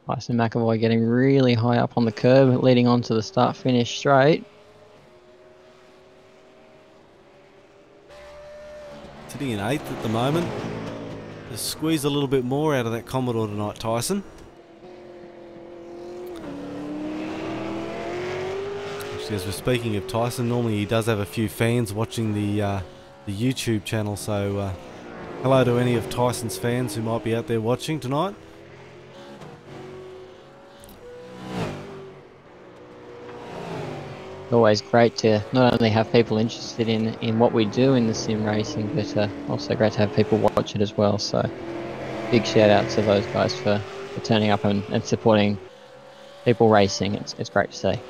Tyson McAvoy getting really high up on the curb, leading on to the start-finish straight. Sitting in 8th at the moment. Just squeeze a little bit more out of that Commodore tonight, Tyson. Actually, as we're speaking of Tyson, normally he does have a few fans watching the YouTube channel, so hello to any of Tyson's fans who might be out there watching tonight. Always great to not only have people interested in what we do in the sim racing, but also great to have people watch it as well. So big shout out to those guys for turning up and supporting people racing. It's great to see.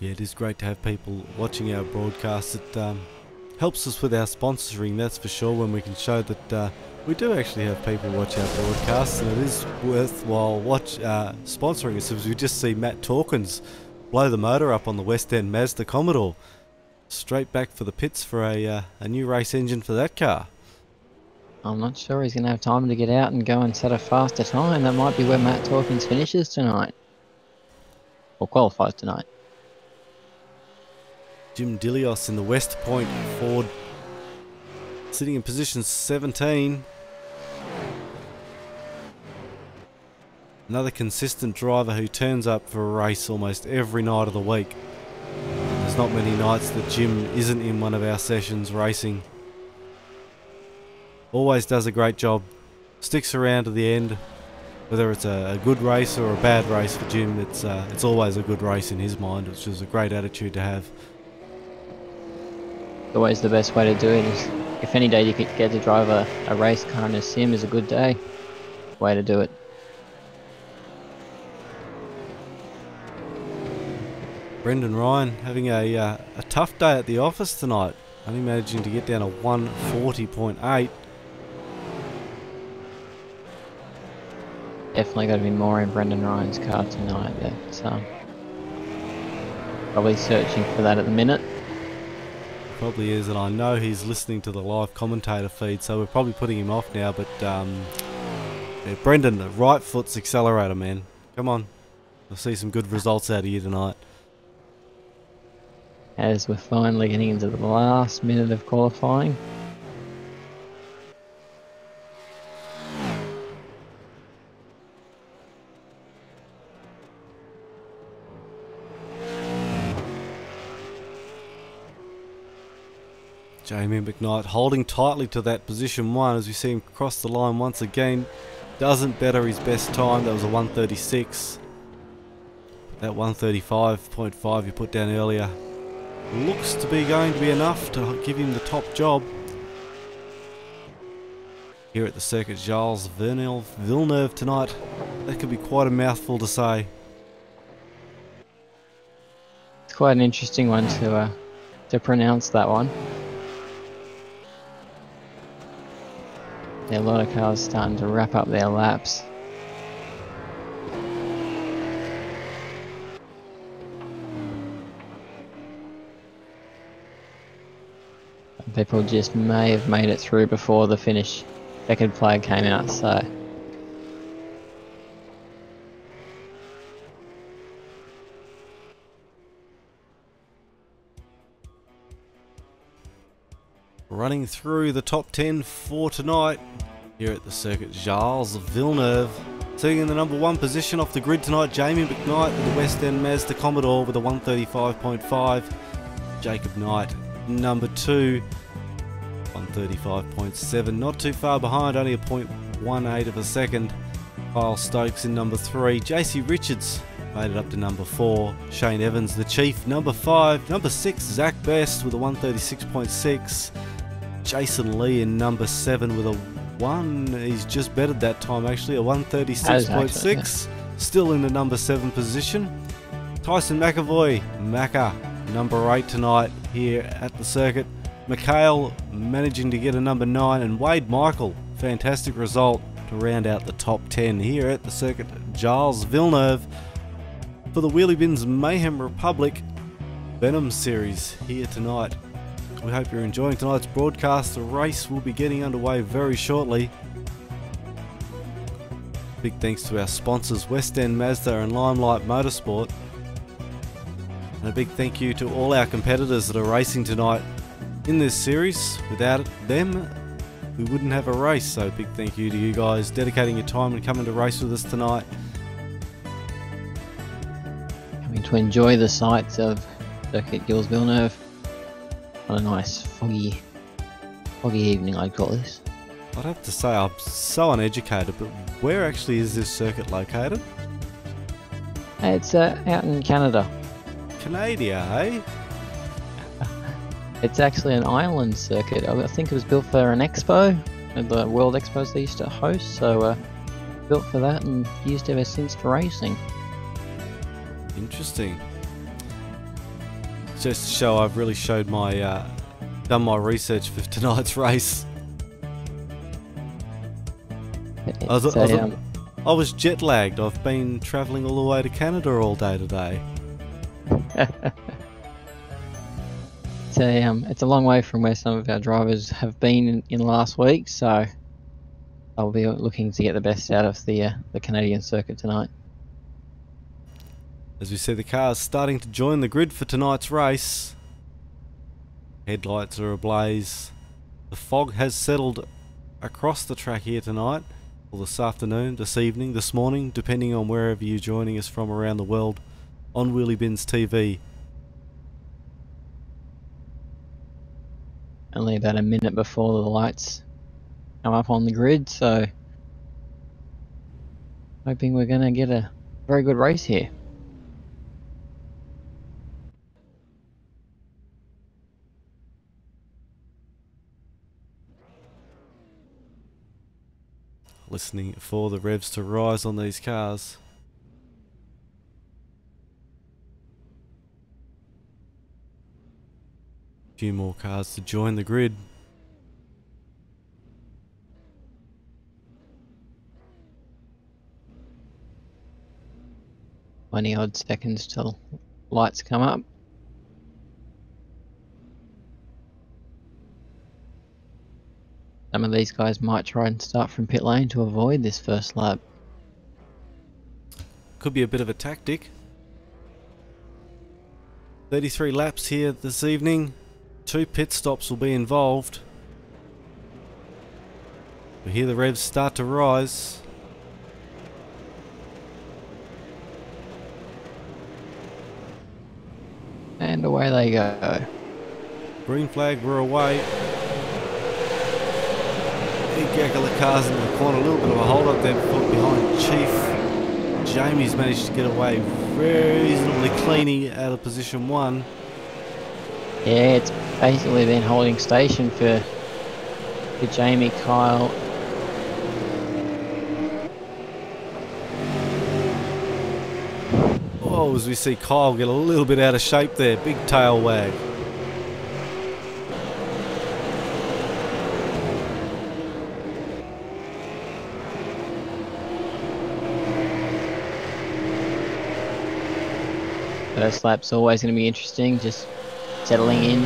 Yeah, it is great to have people watching our broadcasts. It helps us with our sponsoring, that's for sure, when we can show that we do actually have people watch our broadcasts, and it is worthwhile sponsoring us, as we just see Matt Torkins blow the motor up on the West End Mazda Commodore. Straight back for the pits for a new race engine for that car. I'm not sure he's going to have time to get out and go and set a faster time. That might be where Matt Torkins finishes tonight. Or qualifies tonight. Jim Dilios in the West Point Ford, sitting in position 17. Another consistent driver who turns up for a race almost every night of the week. There's not many nights that Jim isn't in one of our sessions racing. Always does a great job, sticks around to the end. Whether it's a good race or a bad race for Jim, it's always a good race in his mind, which is a great attitude to have. Always the best way to do it is, if any day you could get to drive a race car in a sim is a good day. Way to do it. Brendan Ryan having a tough day at the office tonight, only managing to get down to 140.8. Definitely got to be more in Brendan Ryan's car tonight. That's probably searching for that at the minute. Probably is, and I know he's listening to the live commentator feed, so we're probably putting him off now. But yeah, Brendan, the right foot's accelerator, man. Come on, we'll see some good results out of you tonight. As we're finally getting into the last minute of qualifying. Jamie McKnight holding tightly to that position 1 as we see him cross the line once again. Doesn't better his best time, that was a 1:36. That 1:35.5 you put down earlier looks to be going to be enough to give him the top job. Here at the circuit, Gilles Villeneuve tonight. That could be quite a mouthful to say. It's quite an interesting one to pronounce, that one. A lot of cars starting to wrap up their laps. People just may have made it through before the finish checkered flag came out, so running through the top 10 for tonight here at the circuit, Gilles Villeneuve. Sitting in the number 1 position off the grid tonight, Jamie McKnight with the West End Mazda Commodore with a 1:35.5. Jacob Knight, number 2, 1:35.7. Not too far behind, only a 0.18 of a second. Kyle Stokes in number 3. JC Richards made it up to number 4. Shane Evans, the Chief, number 5. Number 6, Zach Best with a 1:36.6. Jason Lee in number 7 with a 1. He's just bettered that time actually, a 1:36.6. Still in the number 7 position. Tyson McAvoy, Macca, number 8 tonight here at the circuit. McHale managing to get a number 9, and Wade Michael, fantastic result to round out the top 10 here at the circuit, Gilles Villeneuve for the Wheelybins Mayhem Republic Venom series here tonight. We hope you're enjoying tonight's broadcast. The race will be getting underway very shortly. Big thanks to our sponsors West End Mazda and Limelight Motorsport. And a big thank you to all our competitors that are racing tonight in this series. Without them, we wouldn't have a race, so big thank you to you guys dedicating your time and coming to race with us tonight. coming to enjoy the sights of Circuit Gilles Villeneuve on a nice foggy evening, I'd call this. I'd have to say I'm so uneducated, but where actually is this circuit located? It's out in Canada. Canada, eh? It's actually an island circuit. I think it was built for an expo, the World Expos they used to host, so built for that and used ever since for racing. Interesting. just to show I've really showed my done my research for tonight's race. I was jet lagged. I've been travelling all the way to Canada all day today. It's a long way from where some of our drivers have been in last week, so I'll be looking to get the best out of the Canadian circuit tonight. As we see the cars starting to join the grid for tonight's race. Headlights are ablaze. The fog has settled across the track here tonight, or this afternoon, this evening, this morning, depending on wherever you're joining us from around the world on Wheelybins TV. Only about a minute before the lights come up on the grid, so hoping we're going to get a very good race here. Listening for the revs to rise on these cars. A few more cars to join the grid. Twenty odd seconds till lights come up. Some of these guys might try and start from pit lane to avoid this first lap. Could be a bit of a tactic. 33 laps here this evening. 2 pit stops will be involved. We hear the revs start to rise. And away they go. Green flag, we're away. Big gaggle of cars into the corner, a little bit of a hold up there behind Chief. Jamie's managed to get away reasonably cleanly out of position 1. Yeah, it's basically been holding station for Jamie, Kyle. Oh, as we see Kyle get a little bit out of shape there, big tail wag. First lap's always going to be interesting, just settling in,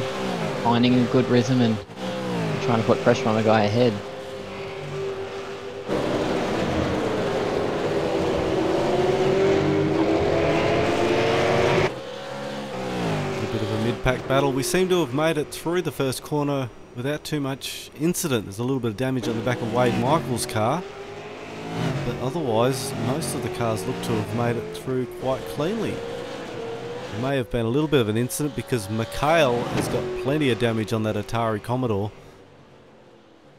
finding a good rhythm and trying to put pressure on the guy ahead. A bit of a mid-pack battle. We seem to have made it through the first corner without too much incident. There's a little bit of damage on the back of Wade Michael's car, but otherwise most of the cars look to have made it through quite cleanly. There may have been a little bit of an incident because Mikhail has got plenty of damage on that Atari Commodore.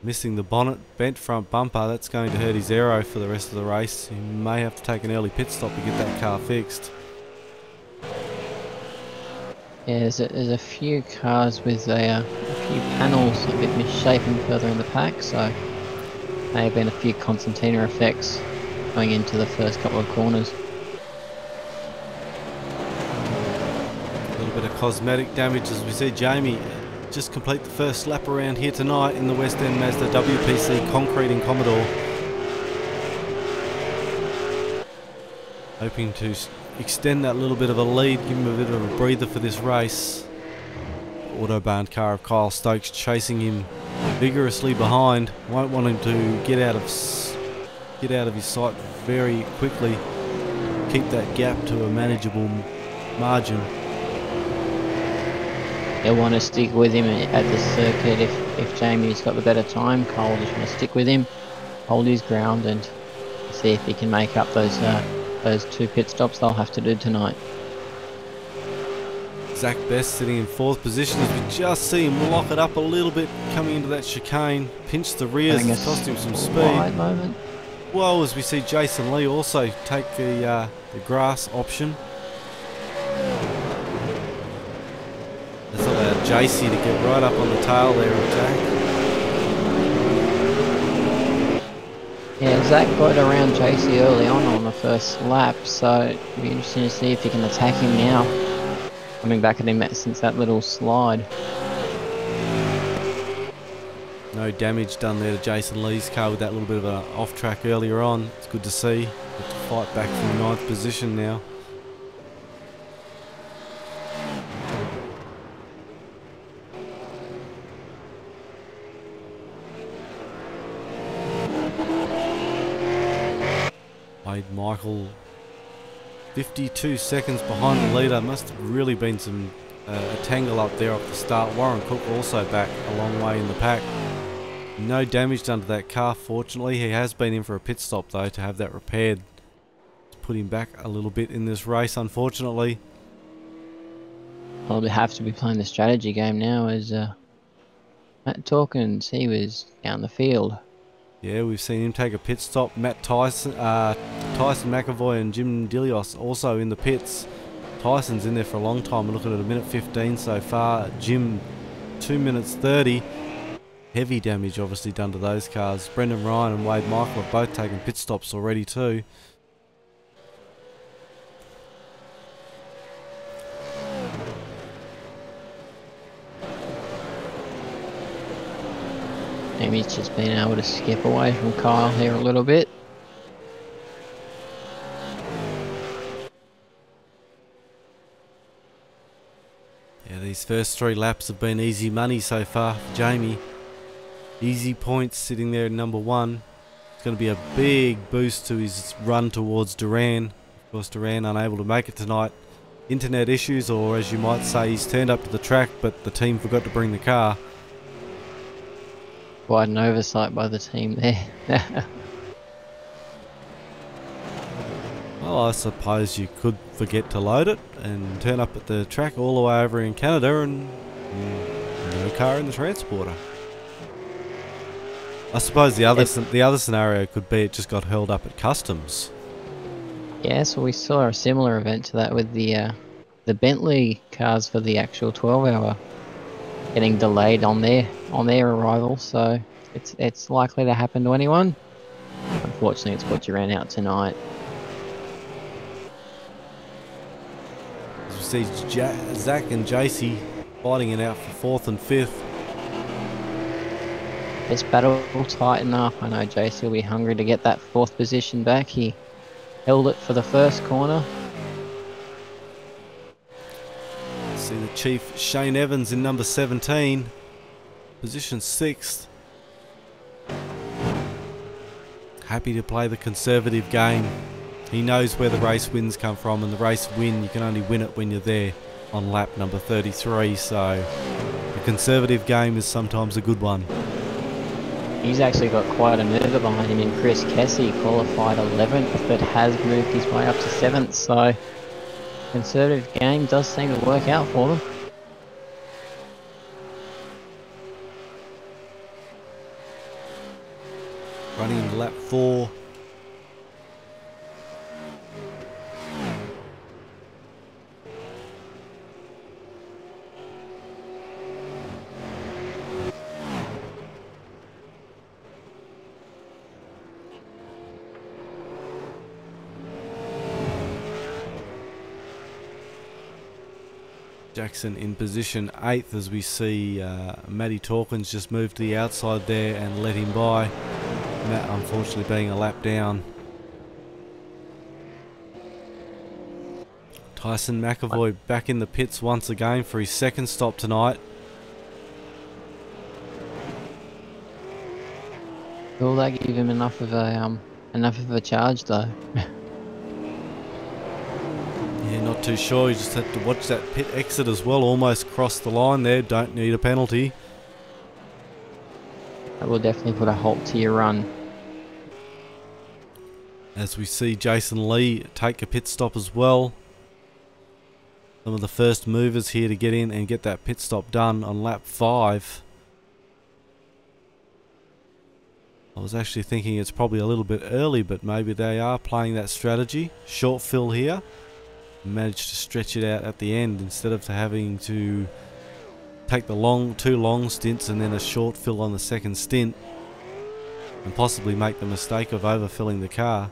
Missing the bonnet, bent front bumper, that's going to hurt his aero for the rest of the race. He may have to take an early pit stop to get that car fixed. Yeah, there's a few cars with a few panels a bit misshapen further in the pack, so may have been a few concertina effects going into the first couple of corners. Bit of cosmetic damage as we see Jamie just complete the first lap around here tonight in the West End Mazda WPC concreting Commodore. Hoping to extend that little bit of a lead, give him a bit of a breather for this race. Autobahn car of Kyle Stokes chasing him vigorously behind. Won't want him to get out of his sight very quickly. Keep that gap to a manageable margin. They'll want to stick with him at the circuit if Jamie's got the better time. Cole will just want to stick with him, hold his ground and see if he can make up those 2 pit stops they'll have to do tonight. Zach Best sitting in 4th position as we just see him lock it up a little bit coming into that chicane. Pinch the rears, it's cost him some speed. Moment. Well, as we see Jason Lee also take the grass option. That's allowed JC to get right up on the tail there of Jack. Yeah, Zach got around JC early on the first lap, so it'll be interesting to see if he can attack him now coming back at him since that little slide. No damage done there to Jason Lee's car with that little bit of an off track earlier on. It's good to see. Got to fight back from 9th position now. Michael 52 seconds behind the leader. Must have really been some a tangle up there off the start. Warren Cook also back a long way in the pack. No damage done to that car, fortunately. He has been in for a pit stop though to have that repaired. It's put him back a little bit in this race, unfortunately. I'll have to be playing the strategy game now as Matt Torkins, he was down the field. Yeah, we've seen him take a pit stop. Matt Tyson, Tyson McAvoy and Jim Dilios also in the pits. Tyson's in there for a long time. We're looking at 1:15 so far. Jim, 2 minutes 30. Heavy damage obviously done to those cars. Brendan Ryan and Wade Michael have both taken pit stops already too. Maybe he's just been able to skip away from Kyle here a little bit. Yeah, these first 3 laps have been easy money so far for Jamie. Easy points sitting there at number 1. It's going to be a big boost to his run towards Duran. Of course, Duran unable to make it tonight. Internet issues, or as you might say, he's turned up to the track but the team forgot to bring the car. Quite an oversight by the team there. Well, I suppose you could forget to load it and turn up at the track all the way over in Canada and no car in the transporter. I suppose the other scenario could be it just got held up at customs. Yeah, so we saw a similar event to that with the Bentley cars for the actual 12-hour getting delayed on their arrival, so it's likely to happen to anyone. Unfortunately, it's what you ran out tonight. As we see Zach and JC fighting it out for 4th and 5th. This battle will tighten up. I know JC will be hungry to get that 4th position back. He held it for the first corner. See the Chief Shane Evans in number 17, position 6th. Happy to play the conservative game. He knows where the race wins come from, and the race win, you can only win it when you're there on lap number 33, so the conservative game is sometimes a good one. He's actually got quite a mover behind him in Chris Kessie, qualified 11th, but has moved his way up to 7th, so conservative game does seem to work out for them. Running into lap 4. Jackson in position 8th as we see Matty Torkins just move to the outside there and let him by. Matt unfortunately being a lap down. Tyson McAvoy back in the pits once again for his 2nd stop tonight. Will that give him enough of a charge though? Yeah, not too sure. You just have to watch that pit exit as well. Almost crossed the line there. Don't need a penalty. That will definitely put a halt to your run. As we see Jason Lee take a pit stop as well. Some of the first movers here to get in and get that pit stop done on lap 5. I was actually thinking it's probably a little bit early, but maybe they are playing that strategy. Short fill here. Managed to stretch it out at the end instead of having to take the 2 long stints and then a short fill on the 2nd stint and possibly make the mistake of overfilling the car.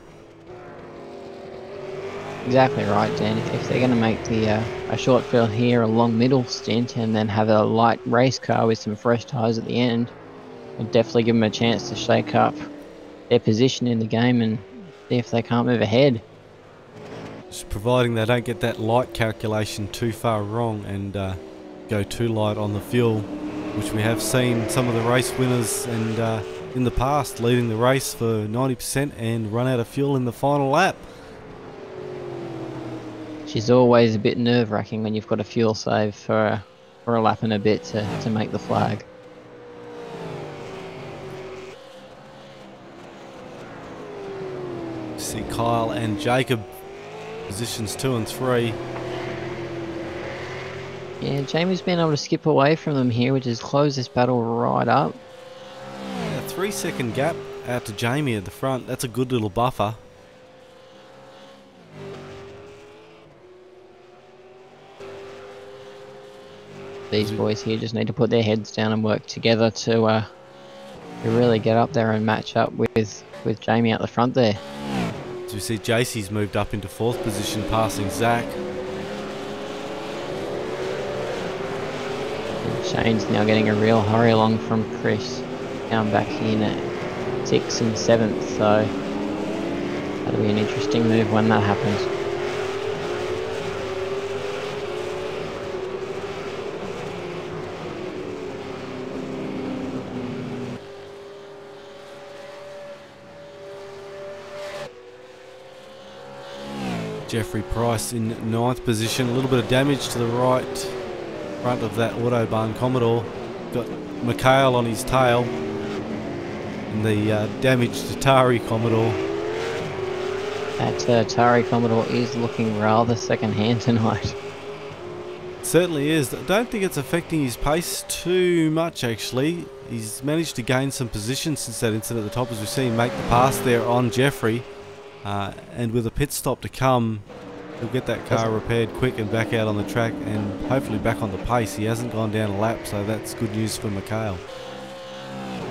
Exactly right, Dan. If they're going to make the a short fill here, a long middle stint, and then have a light race car with some fresh tyres at the end, it'll definitely give them a chance to shake up their position in the game and see if they can't move ahead. Just providing they don't get that light calculation too far wrong and go too light on the fuel, which we have seen some of the race winners and in the past leading the race for 90% and run out of fuel in the final lap. She's always a bit nerve-wracking when you've got a fuel save for a lap and a bit to make the flag. See Kyle and Jacob positions 2 and 3. Yeah, Jamie's been able to skip away from them here, which has closed this battle right up. A 3-second gap out to Jamie at the front. That's a good little buffer. These boys here just need to put their heads down and work together to really get up there and match up with Jamie out the front there. As we see, JC's moved up into 4th position, passing Zach. And Shane's now getting a real hurry along from Chris, down back in at 6th and 7th, so that'll be an interesting move when that happens. Jeffrey Price in 9th position. A little bit of damage to the right front of that Autobahn Commodore. Got Mikhail on his tail. And the damaged Atari Commodore. That Atari Commodore is looking rather second-hand tonight. It certainly is. I don't think it's affecting his pace too much, actually. He's managed to gain some position since that incident at the top, as we see him make the pass there on Jeffrey. And with a pit stop to come, he'll get that car repaired quick and back out on the track and hopefully back on the pace. He hasn't gone down a lap, so that's good news for Mikhail.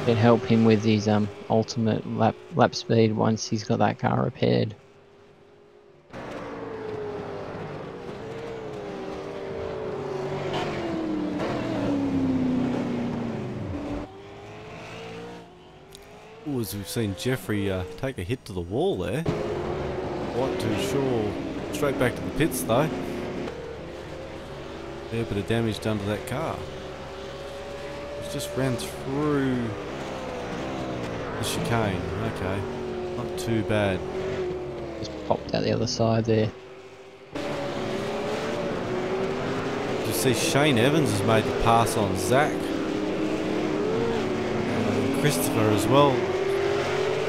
It'd help him with his ultimate lap speed once he's got that car repaired. Ooh, as we've seen Jeffrey take a hit to the wall there. Quite too sure. Straight back to the pits though. Fair bit of damage done to that car. It's just ran through the chicane. Okay, not too bad. Just popped out the other side there. You see Shane Evans has made the pass on Zach. And Christopher as well.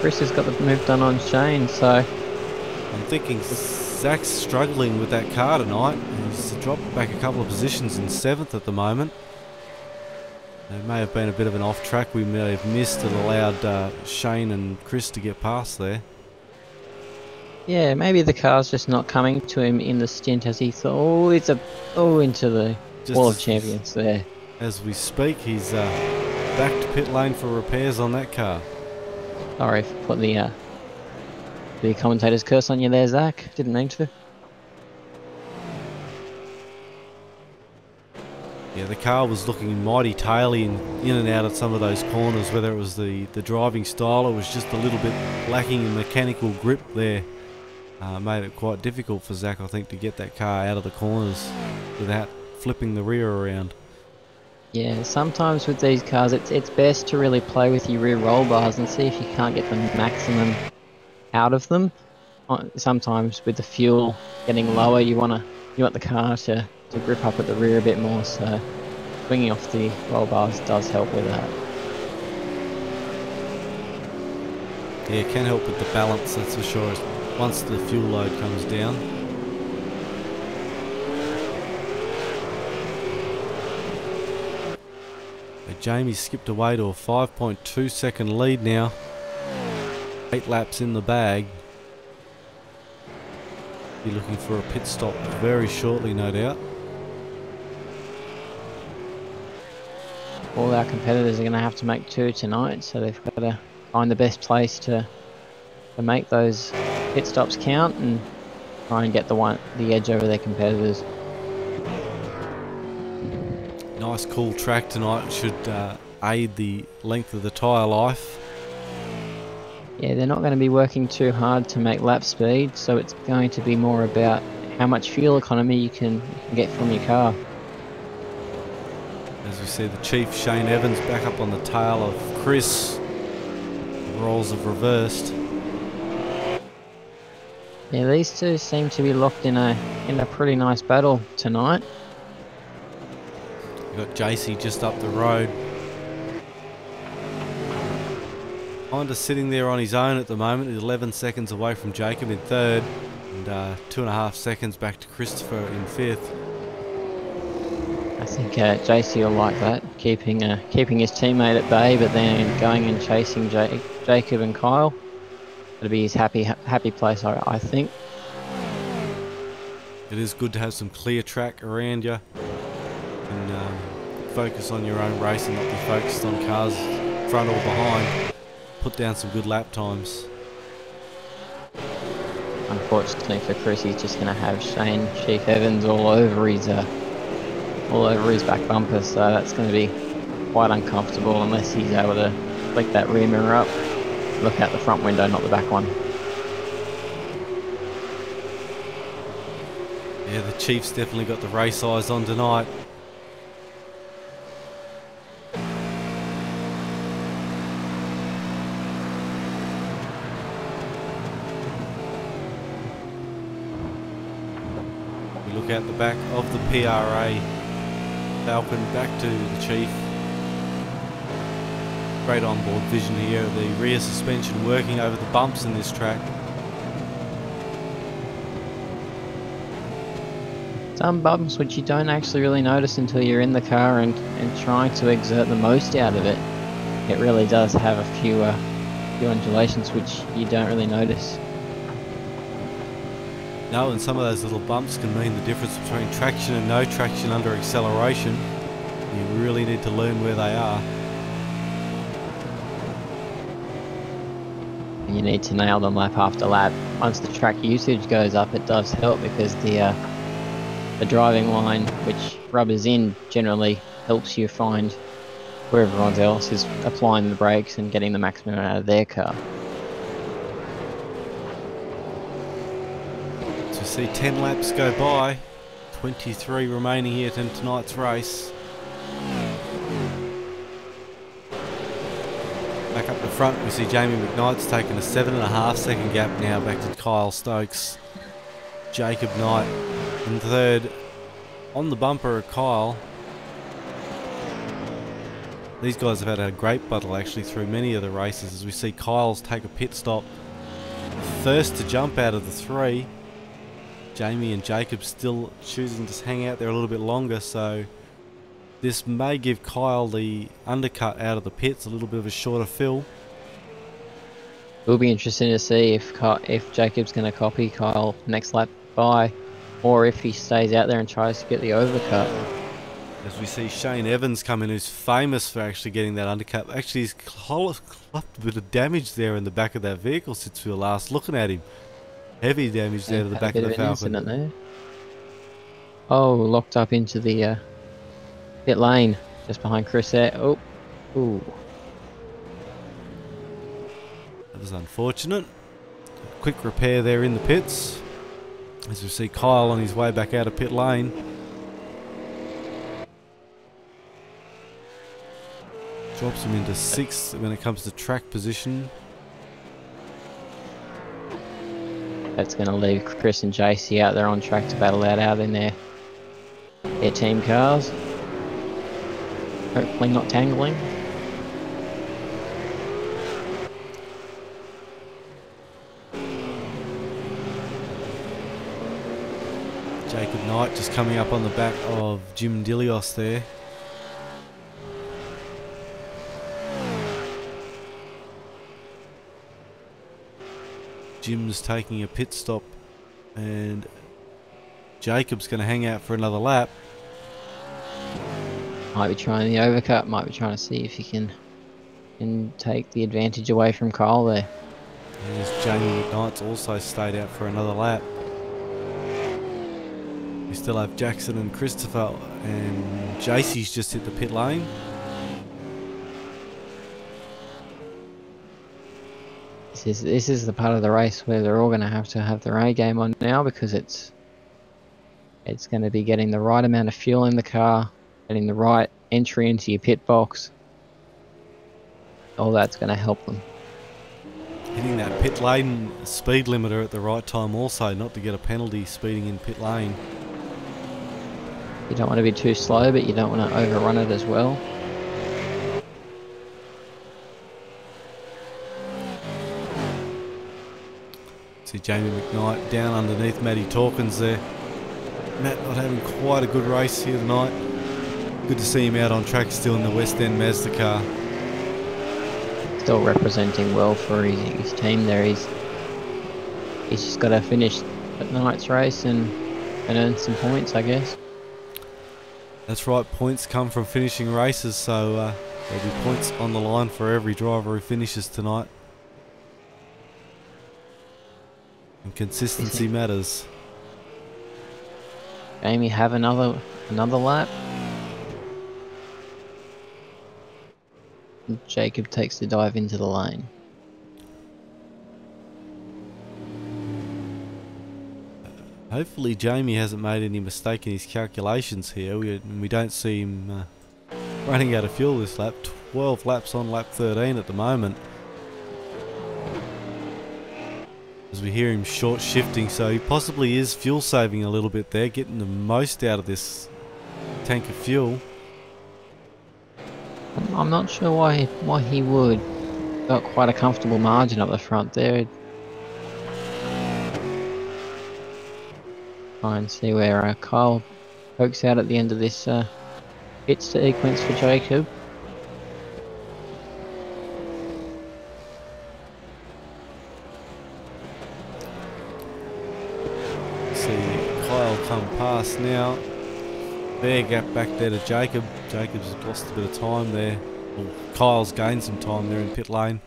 Chris has got the move done on Shane, so I'm thinking Zach's struggling with that car tonight. He's dropped back a couple of positions in 7th at the moment. It may have been a bit of an off track we may have missed that allowed Shane and Chris to get past there. yeah, maybe the car's just not coming to him in the stint as he thought. Into the Just wall of champions there. As we speak, he's back to pit lane for repairs on that car. Sorry for putting the commentator's curse on you there, Zach. Didn't mean to. Yeah, the car was looking mighty taily in and out of some of those corners, whether it was the driving style or was just a little bit lacking in mechanical grip there. Made it quite difficult for Zach, I think, to get that car out of the corners without flipping the rear around. Yeah, sometimes with these cars it's best to really play with your rear roll bars and see if you can't get the maximum out of them. Sometimes with the fuel getting lower, you want the car to grip up at the rear a bit more, so swinging off the roll bars does help with that. Yeah, it can help with the balance, that's for sure, once the fuel load comes down. Jamie skipped away to a 5.2 second lead now. 8 laps in the bag. Be looking for a pit stop very shortly, no doubt. All our competitors are going to have to make 2 tonight, so they've got to find the best place to make those pit stops count and try and get the edge over their competitors. Nice cool track tonight, should aid the length of the tyre life. Yeah, they're not going to be working too hard to make lap speed, so it's going to be more about how much fuel economy you can get from your car. As we see the Chief, Shane Evans, back up on the tail of Chris. Roles have reversed. Yeah, these two seem to be locked in a pretty nice battle tonight. You've got JC just up the road. Kinda sitting there on his own at the moment. He's 11 seconds away from Jacob in third. And 2.5 seconds back to Christopher in fifth. I think JC will like that, keeping his teammate at bay, but then going and chasing Jacob and Kyle. It'll be his happy place, I think. It is good to have some clear track around you. And focus on your own race and not be focused on cars front or behind. Put down some good lap times. Unfortunately for Chris, he's just going to have Shane Chief Evans all over his back bumper, so that's going to be quite uncomfortable unless he's able to flick that rear mirror up, look out the front window, not the back one. Yeah, the Chief's definitely got the race eyes on tonight. Look out the back of the PRA. Falcon back to the Chief. Great onboard vision here. The rear suspension working over the bumps in this track. Some bumps which you don't actually really notice until you're in the car and trying to exert the most out of it. It really does have a few undulations which you don't really notice. No, and some of those little bumps can mean the difference between traction and no traction under acceleration. You really need to learn where they are. You need to nail them lap after lap. Once the track usage goes up, it does help because the driving line, which rubbers in, generally helps you find where everyone else is applying the brakes and getting the maximum out of their car. See 10 laps go by, 23 remaining here in tonight's race. Back up the front we see Jamie McKnight's taken a 7.5 second gap now back to Kyle Stokes. Jacob Knight in third. On the bumper of Kyle. These guys have had a great battle actually through many of the races as we see Kyle's take a pit stop. First to jump out of the three. Jamie and Jacob still choosing to hang out there a little bit longer, so this may give Kyle the undercut out of the pits, a little bit of a shorter fill. It'll be interesting to see if Jacob's going to copy Kyle next lap by, or if he stays out there and tries to get the overcut. As we see Shane Evans come in, who's famous for actually getting that undercut. Actually, he's clocked a bit of damage there in the back of that vehicle since we were last looking at him. Heavy damage there to the back of the Falcon. There. Oh, locked up into the pit lane, just behind Chris there. Oh, ooh. That was unfortunate. Quick repair there in the pits. As we see Kyle on his way back out of pit lane. Drops him into 6th when it comes to track position. That's going to leave Chris and JC out there on track to battle out in their team cars. Hopefully not tangling. Jacob Knight just coming up on the back of Jim Dilios there. Jim's taking a pit stop and Jacob's going to hang out for another lap. Might be trying the overcut, might be trying to see if he can take the advantage away from Kyle there. And as Jamie McKnight's also stayed out for another lap. We still have Jackson and Christopher, and JC's just hit the pit lane. This is the part of the race where they're all going to have their A game on now, because it's going to be getting the right amount of fuel in the car, getting the right entry into your pit box. All that's going to help them. Hitting that pit lane speed limiter at the right time also, not to get a penalty speeding in pit lane. You don't want to be too slow, but you don't want to overrun it as well. See Jamie McKnight down underneath Matty Torkins there. Matt not having quite a good race here tonight. Good to see him out on track still in the West End Mazda car. Still representing well for his team there. He's just got to finish tonight's race and earn some points, I guess. That's right, points come from finishing races, so there'll be points on the line for every driver who finishes tonight. And consistency matters. Jamie have another lap. Jacob takes the dive into the lane. Hopefully Jamie hasn't made any mistake in his calculations here. We don't see him running out of fuel this lap. 12 laps on lap 13 at the moment. As we hear him short shifting, so he possibly is fuel saving a little bit there, getting the most out of this tank of fuel. I'm not sure why he would. Got quite a comfortable margin up the front there. Try and see where Kyle pokes out at the end of this pit sequence for Jacob. Kyle come past now. Fair gap back there to Jacob. Jacob's lost a bit of time there. Well, Kyle's gained some time there in pit lane.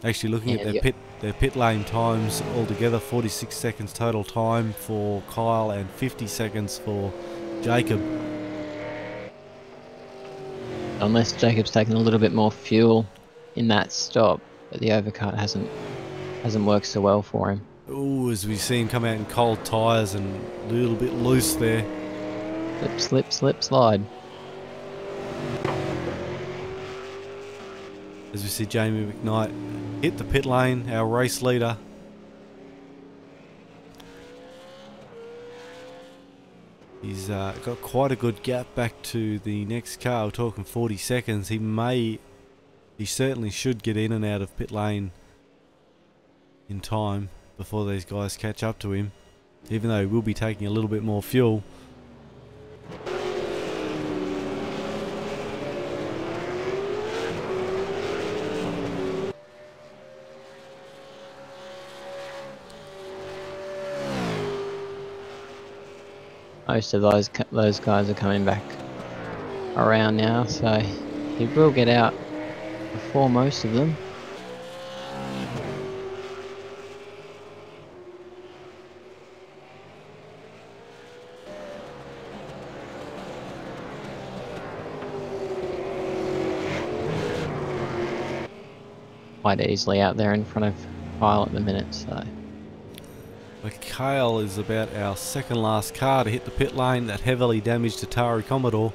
Actually looking at their pit lane times altogether, 46 seconds total time for Kyle and 50 seconds for Jacob. Unless Jacob's taken a little bit more fuel in that stop, but the overcut hasn't worked so well for him. Ooh, as we see him come out in cold tyres and a little bit loose there. Slip, slip, slide. As we see Jamie McKnight hit the pit lane, our race leader. He's got quite a good gap back to the next car. We're talking 40 seconds. He certainly should get in and out of pit lane in time before these guys catch up to him, even though he will be taking a little bit more fuel. Most of those guys are coming back around now, so he will get out before most of them. Quite easily out there in front of Kyle at the minute, so. Kyle is about our second last car to hit the pit lane, that heavily damaged Atari Commodore.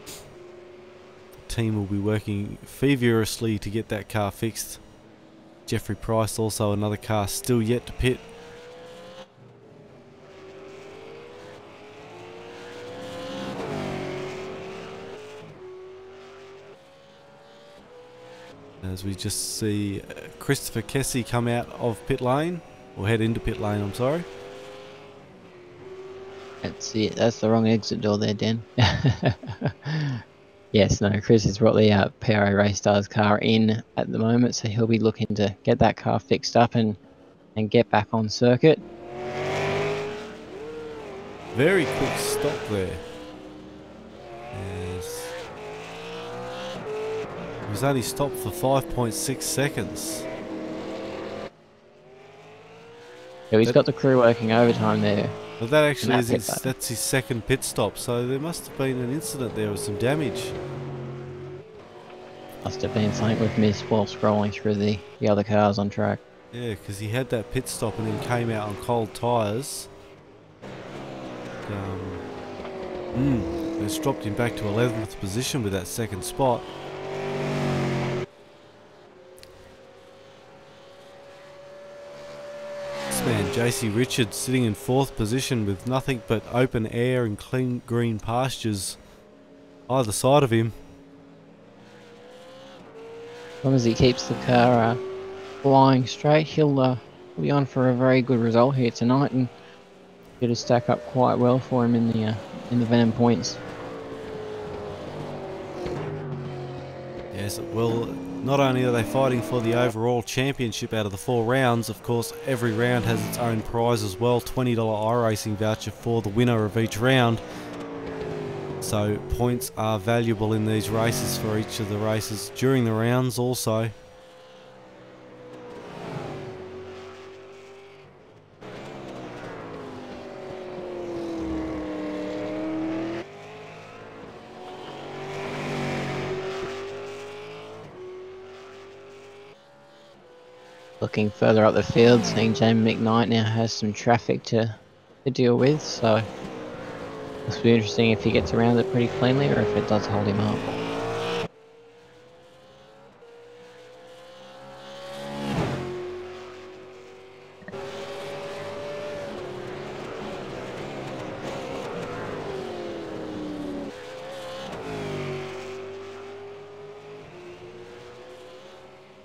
The team will be working feverishly to get that car fixed. Jeffrey Price also another car still yet to pit. As we just see Christopher Kessie come out of pit lane, or head into pit lane, I'm sorry. That's it, that's the wrong exit door there, Dan. Yes, no, Chris has brought the PRA Race Stars car in at the moment, so he'll be looking to get that car fixed up and get back on circuit. Very quick stop there. Yes. He was only stopped for 5.6 seconds. Yeah, he's got the crew working overtime there. But that actually is pit lane. that's his second pit stop, so there must have been an incident there with some damage. Must have been something we've missed while scrolling through the other cars on track. Yeah, because he had that pit stop and then came out on cold tyres. It's dropped him back to 11th position with that second spot. This man, JC Richards, sitting in 4th position with nothing but open air and clean green pastures either side of him. As long as he keeps the car flying straight, he'll be on for a very good result here tonight, and it'll stack up quite well for him in the Venom points. Yes, well, not only are they fighting for the overall championship out of the 4 rounds, of course every round has its own prize as well, $20 iRacing voucher for the winner of each round. So points are valuable in these races for each of the races during the rounds also. Looking further up the field, seeing Jamie McKnight now has some traffic to deal with, so this will be interesting if he gets around it pretty cleanly or if it does hold him up.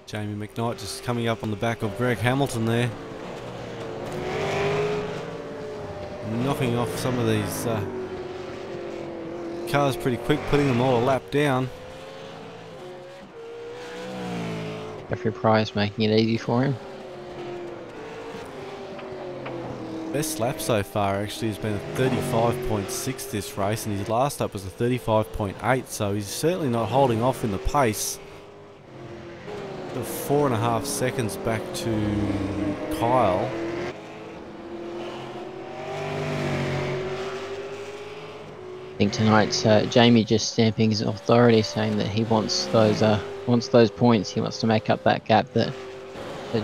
Jamie McKnight just coming up on the back of Greg Hamilton there. Knocking off some of these cars pretty quick, putting them all a lap down. Jeffrey Price making it easy for him. Best lap so far actually has been a 35.6 this race, and his last lap was a 35.8, so he's certainly not holding off in the pace. 4.5 seconds back to Kyle. I think tonight's Jamie just stamping his authority, saying that he wants those points. He wants to make up that gap that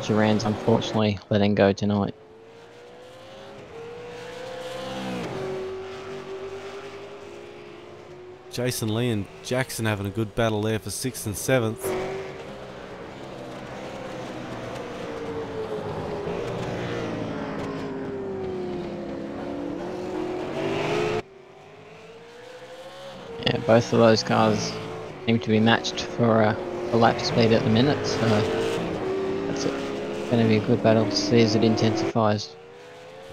Duran's unfortunately letting go tonight. Jason Lee and Jackson having a good battle there for 6th and 7th. Yeah, both of those cars seem to be matched for a lap speed at the minute, so that's going to be a good battle to see as it intensifies.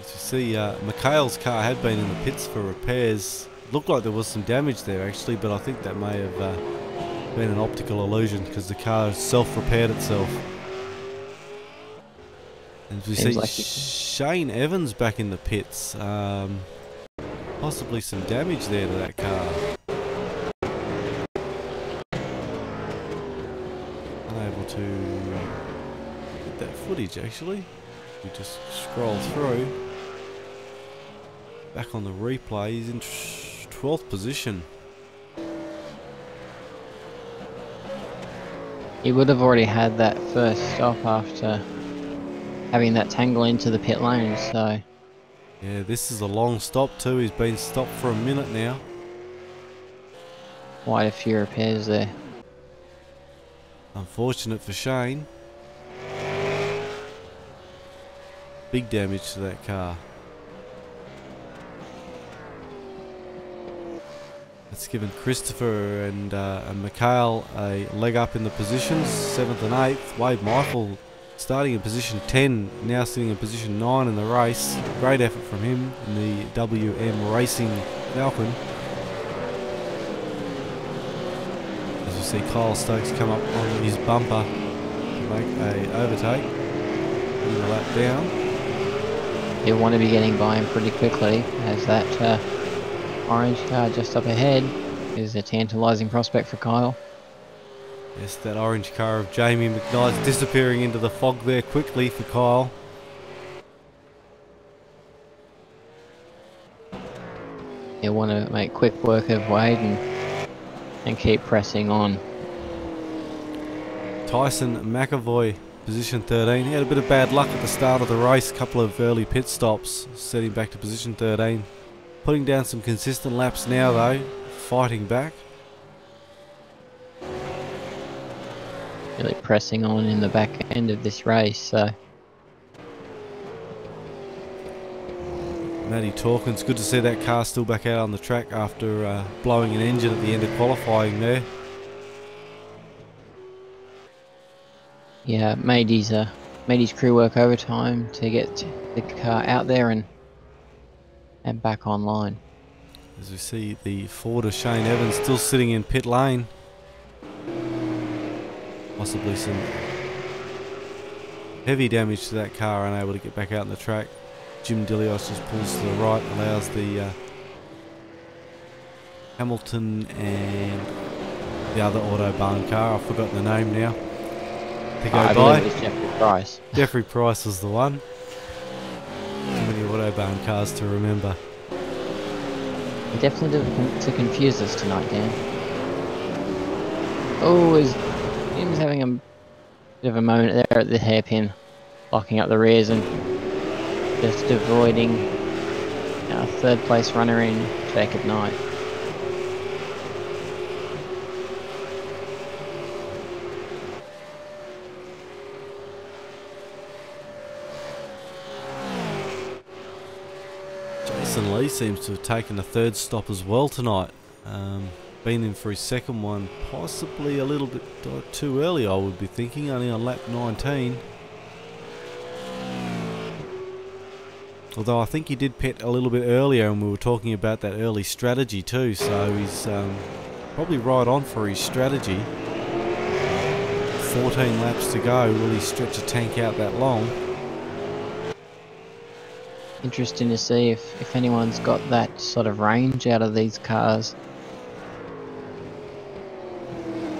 As you see, Mikhail's car had been in the pits for repairs. Looked like there was some damage there actually, but I think that may have been an optical illusion because the car self-repaired itself. And as we see Like Shane Evans back in the pits. Possibly some damage there to that car. Unable to get that footage actually. We just scroll through. Back on the replay, he's in 12th position. He would have already had that first stop after having that tangle into the pit lane, so... Yeah, this is a long stop too. He's been stopped for a minute now. Quite a few repairs there. Unfortunate for Shane. Big damage to that car. That's given Christopher and Mikhail a leg up in the positions, 7th and 8th. Wade Michael starting in position 10, now sitting in position 9 in the race. Great effort from him in the WM Racing Falcon. As you see Kyle Stokes come up on his bumper to make a overtake, putting the lap down. You'll want to be getting by him pretty quickly, as that orange car just up ahead is a tantalising prospect for Kyle. Yes, that orange car of Jamie McKnight's disappearing into the fog there quickly for Kyle. You want to make quick work of Wade and keep pressing on. Tyson McAvoy, position 13. He had a bit of bad luck at the start of the race. A couple of early pit stops set him back to position 13. Putting down some consistent laps now though, fighting back. Really pressing on in the back end of this race, so... Matty Torkins, good to see that car still back out on the track after blowing an engine at the end of qualifying there. Yeah, made his crew work overtime to get the car out there and back online. As we see the Ford of Shane Evans still sitting in pit lane. Possibly some heavy damage to that car, unable to get back out on the track. Jim Dilios just pulls to the right, allows the Hamilton and the other Autobahn car, I've forgotten the name now, to go I by. believe it was Jeffrey Price. Jeffrey Price was the one. Too many Autobahn cars to remember. He definitely did to confuse us tonight, Dan. Oh, he was having a bit of a moment there at the hairpin, locking up the rears and just avoiding our third place runner in Jacob Knight. Jason Lee seems to have taken a third stop as well tonight. Been in for his second one, possibly a little bit too early I would be thinking, only on lap 19. Although I think he did pit a little bit earlier and we were talking about that early strategy too, so he's probably right on for his strategy. 14 laps to go, will he stretch a tank out that long? Interesting to see if anyone's got that sort of range out of these cars.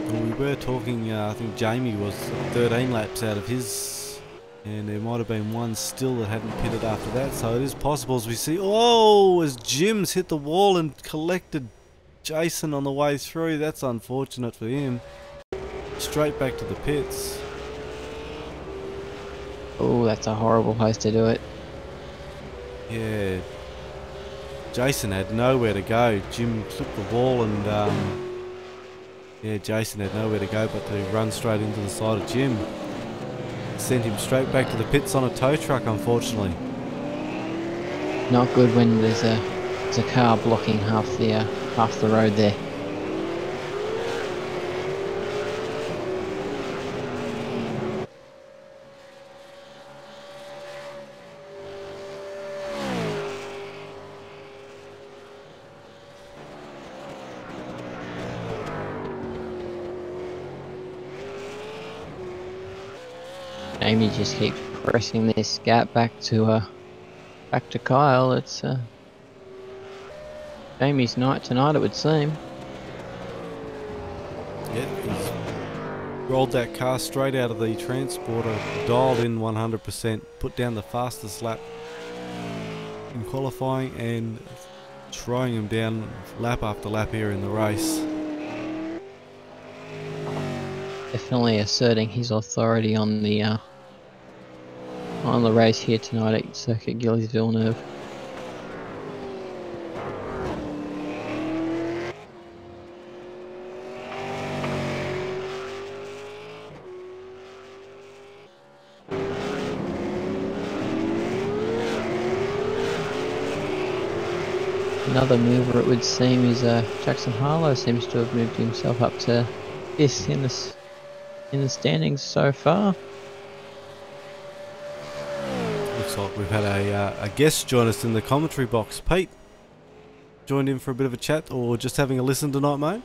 Well, we were talking, I think Jamie was 13 laps out of his, and there might have been one still that hadn't pitted after that, so it is possible as we see, oh, as Jim's hit the wall and collected Jason on the way through. That's unfortunate for him. Straight back to the pits. Oh, that's a horrible place to do it. Yeah, Jason had nowhere to go. Jim clipped the wall and yeah, Jason had nowhere to go but to run straight into the side of Jim. Sent him straight back to the pits on a tow truck, unfortunately. Not good when there's a car blocking half the road there. Amy just keeps pressing this gap back to Kyle. It's Amy's night tonight, it would seem. Yeah, he's rolled that car straight out of the transporter, dialed in 100%, put down the fastest lap in qualifying and throwing him down lap after lap here in the race. Definitely asserting his authority on the race here tonight at Circuit Gilles Villeneuve. Another mover, it would seem, is Jackson Harlow. Seems to have moved himself up to this in the standings so far. Looks like we've had a guest join us in the commentary box. Pete, joined in for a bit of a chat or just having a listen tonight, mate?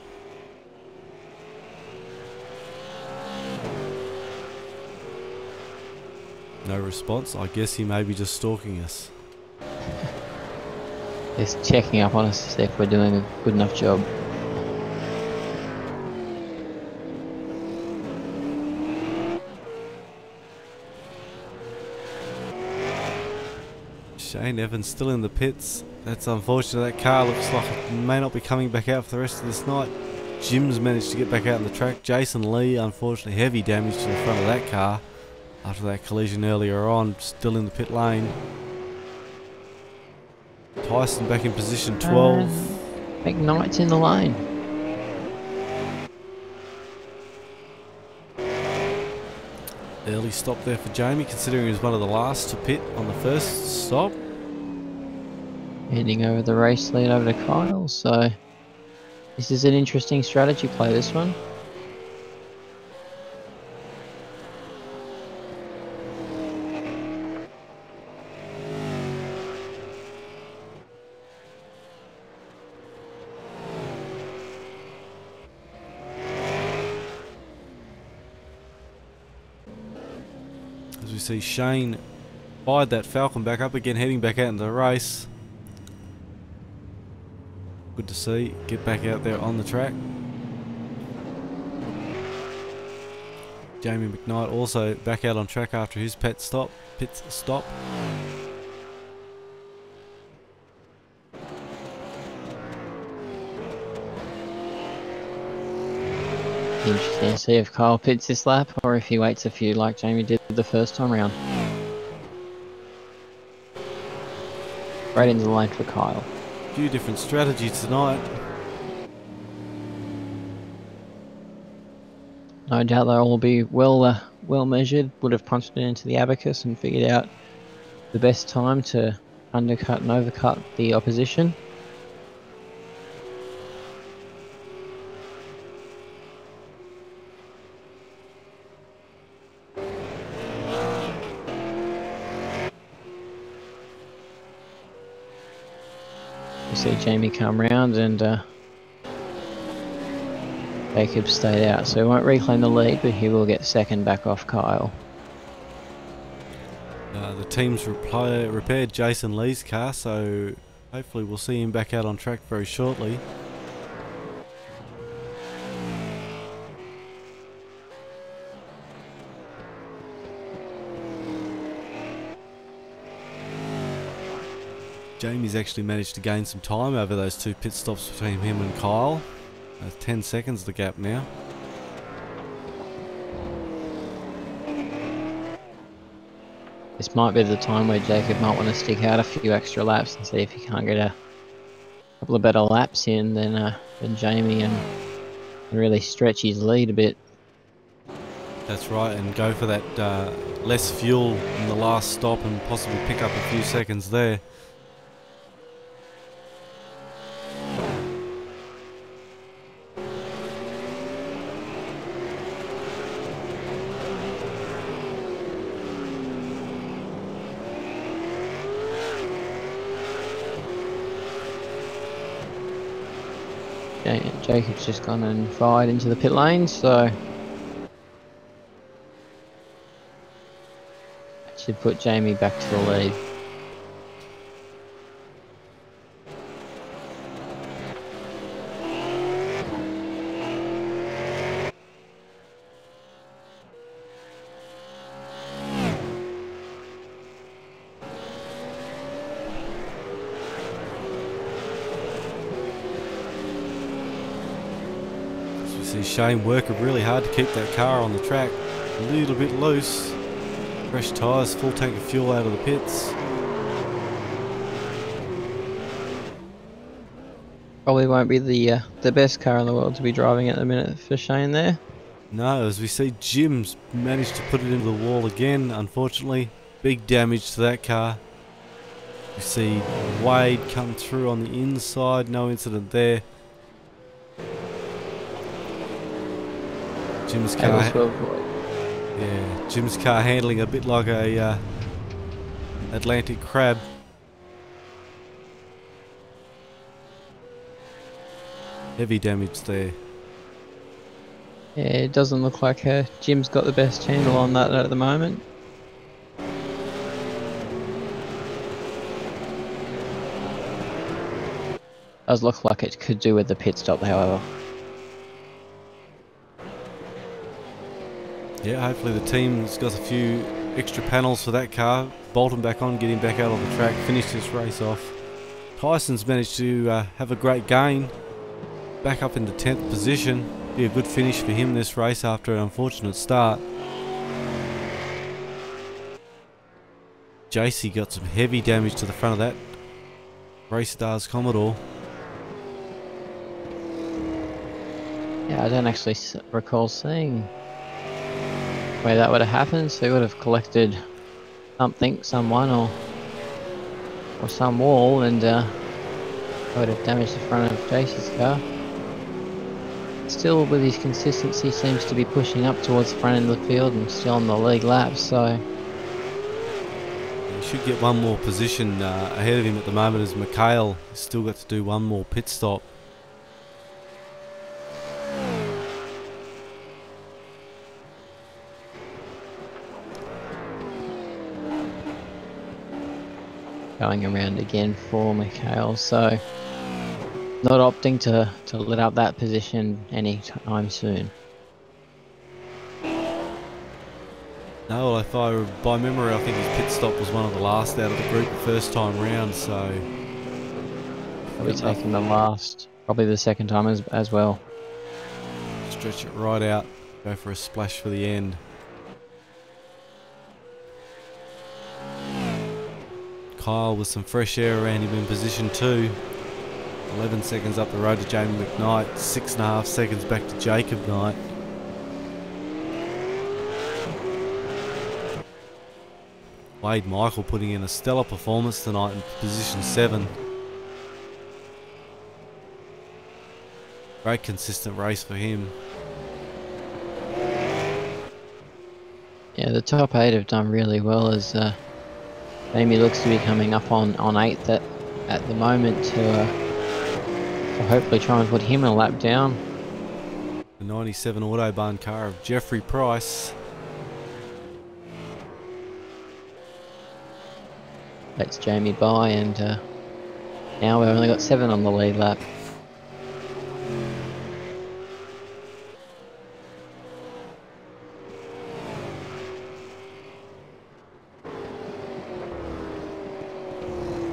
No response. I guess he may be just stalking us. Just checking up on us to see if we're doing a good enough job. Shane Evans still in the pits. That's unfortunate. That car looks like it may not be coming back out for the rest of this night. Jim's managed to get back out on the track. Jason Lee, unfortunately, heavy damage to the front of that car after that collision earlier on, still in the pit lane. Tyson back in position 12. McKnight's in the lane. Early stop there for Jamie, considering he was one of the last to pit on the first stop. Handing over the race lead over to Kyle, so this is an interesting strategy play, this one. As we see Shane fired that Falcon back up again, heading back out into the race. Good to see. Get back out there on the track. Jamie McKnight also back out on track after his pit stop. Interesting to see if Kyle pits this lap or if he waits a few like Jamie did the first time round. Right into the lane for Kyle. Few different strategies tonight. No doubt they'll all be well measured. Would have punched it into the abacus and figured out the best time to undercut and overcut the opposition. We see Jamie come round and Jacob stayed out, so he won't reclaim the lead, but he will get second back off Kyle. The team's repaired Jason Lee's car, so hopefully we'll see him back out on track very shortly. Jamie's actually managed to gain some time over those two pit stops between him and Kyle. 10 seconds the gap now. This might be the time where Jacob might want to stick out a few extra laps and see if he can't get a couple of better laps in than Jamie and really stretch his lead a bit. That's right, and go for that less fuel in the last stop and possibly pick up a few seconds there. Jacob's just gone and fired into the pit lane, so that should put Jamie back to the lead. See Shane working really hard to keep that car on the track. A little bit loose. Fresh tyres, full tank of fuel out of the pits. Probably won't be the best car in the world to be driving at the minute for Shane there. No, as we see Jim's managed to put it into the wall again, unfortunately. Big damage to that car. We see Wade come through on the inside, no incident there. Jim's car, Jim's car handling a bit like a Atlantic crab. Heavy damage there. Yeah, it doesn't look like Jim's got the best handle on that at the moment. Does look like it could do with the pit stop, however. Yeah, hopefully the team's got a few extra panels for that car. Bolt him back on, get him back out on the track, finish this race off. Tyson's managed to have a great gain, back up into 10th position. Be a good finish for him this race after an unfortunate start. JC got some heavy damage to the front of that Race Stars Commodore. Yeah, I don't actually recall seeing where that would have happened, so he would have collected something, someone, or some wall, and would have damaged the front of JC's car. Still, with his consistency, seems to be pushing up towards the front end of the field and still on the league lap, so... He should get one more position ahead of him at the moment as Mikhail has still got to do one more pit stop. Going around again for Mikhail, so not opting to let up that position anytime soon. No, if by memory, I think his pit stop was one of the last out of the group the first time round, so... Probably taking the last, probably the second time as well. Stretch it right out, go for a splash for the end. Kyle with some fresh air around him in position 2. 11 seconds up the road to Jamie McKnight, 6.5 seconds back to Jacob Knight. Wade Michael putting in a stellar performance tonight in position 7. Great consistent race for him. Yeah, the top 8 have done really well as Amy looks to be coming up on 8th at the moment to hopefully try and put him a lap down. The 97 Autobahn car of Jeffrey Price. That's Jamie by, and now we've only got 7 on the lead lap.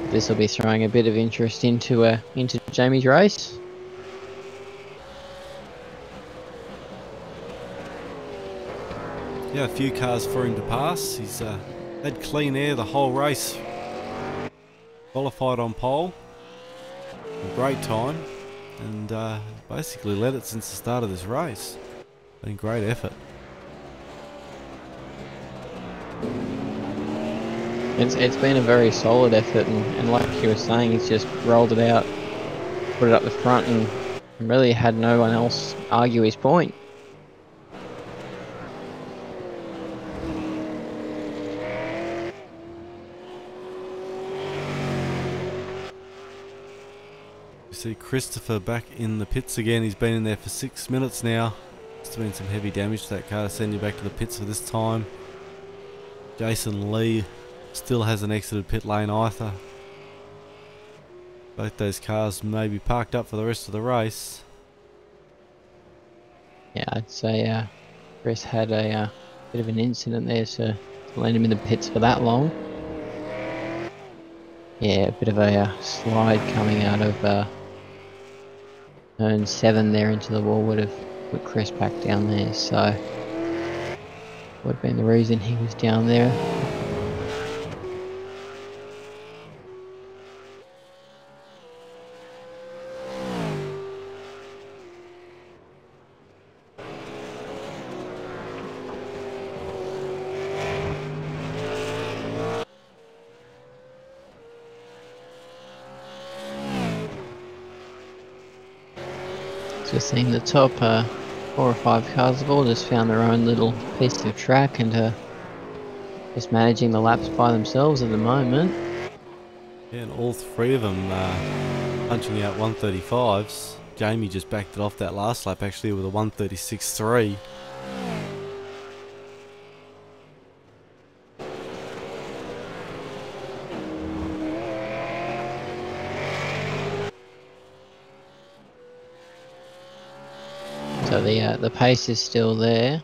This will be throwing a bit of interest into Jamie's race. Yeah, a few cars for him to pass. He's had clean air the whole race. Qualified on pole. A great time. And basically led it since the start of this race. Been great effort. It's been a very solid effort, and like you were saying, he's just rolled it out, put it up the front, and really had no one else argue his point. You see Christopher back in the pits again. He's been in there for 6 minutes now. There's been some heavy damage to that car to send you back to the pits for this time. Jason Lee still hasn't exited pit lane either. Both those cars may be parked up for the rest of the race. Yeah, I'd say Chris had a bit of an incident there to land him in the pits for that long. Yeah, a bit of a slide coming out of turn 7 there into the wall would have put Chris back down there, so would have been the reason he was down there. Just seeing the top 4 or 5 cars have all just found their own little piece of track and just managing the laps by themselves at the moment. Yeah, and all 3 of them punching out 135s. Jamie just backed it off that last lap actually with a 136.3. So the pace is still there.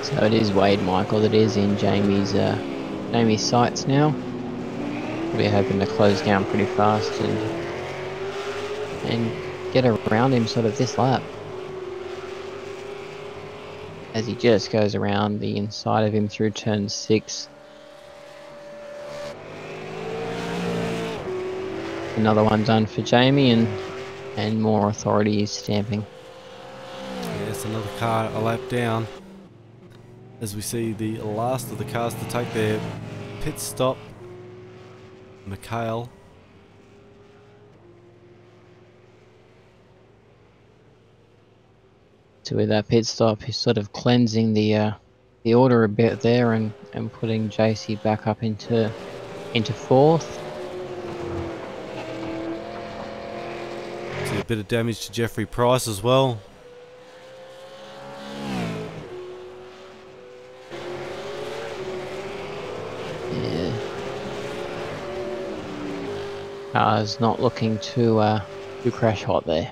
So it is Wade Michael that is in Jamie's sights now. We're hoping to close down pretty fast and get around him sort of this lap. As he just goes around the inside of him through turn 6. Another one done for Jamie, and more authority is stamping. Yes, another car a lap down. As we see the last of the cars to take their pit stop. Mikhail. So with that pit stop, he's sort of cleansing the order a bit there, and putting JC back up into 4th. See a bit of damage to Jeffrey Price as well. Yeah. Car's not looking too crash hot there.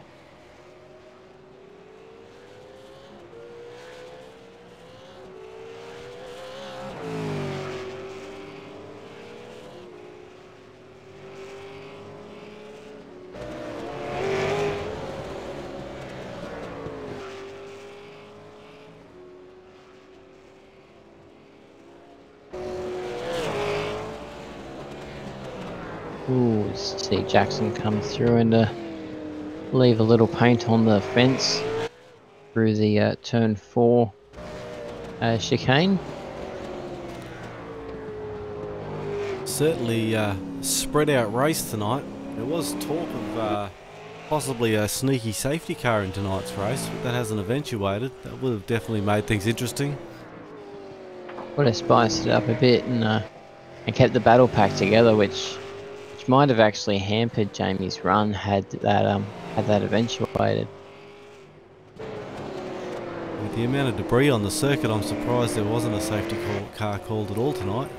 Ooh, see Jackson come through and leave a little paint on the fence through the turn 4 chicane. Certainly spread out race tonight. There was talk of possibly a sneaky safety car in tonight's race, but that hasn't eventuated. That would have definitely made things interesting. Would have spiced it up a bit and kept the battle pack together, which might have actually hampered Jamie's run had that eventuated. With the amount of debris on the circuit, I'm surprised there wasn't a safety car called at all tonight.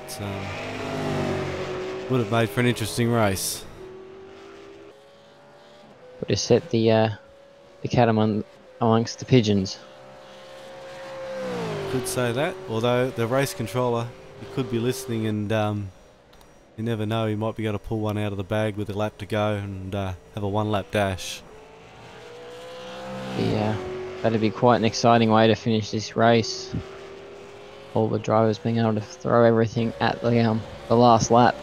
It would have made for an interesting race. Would have set the cat amongst the pigeons. Could say that, although the race controller, he could be listening, and you never know, he might be able to pull one out of the bag with a lap to go and have a 1-lap dash. Yeah, that'd be quite an exciting way to finish this race. All the drivers being able to throw everything at the last lap.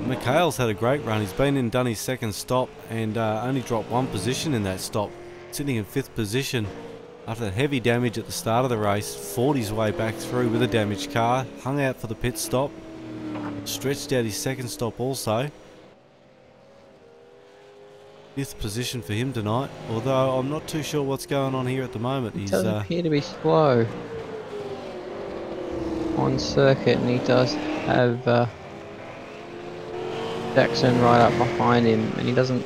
Mikhail's had a great run. He's been in, done his second stop, and only dropped 1 position in that stop. Sitting in 5th position after that heavy damage at the start of the race. Fought his way back through with a damaged car, hung out for the pit stop, stretched out his second stop also. 5th position for him tonight, although I'm not too sure what's going on here at the moment. He doesn't appear to be slow on circuit, and he does have Jackson right up behind him, and he doesn't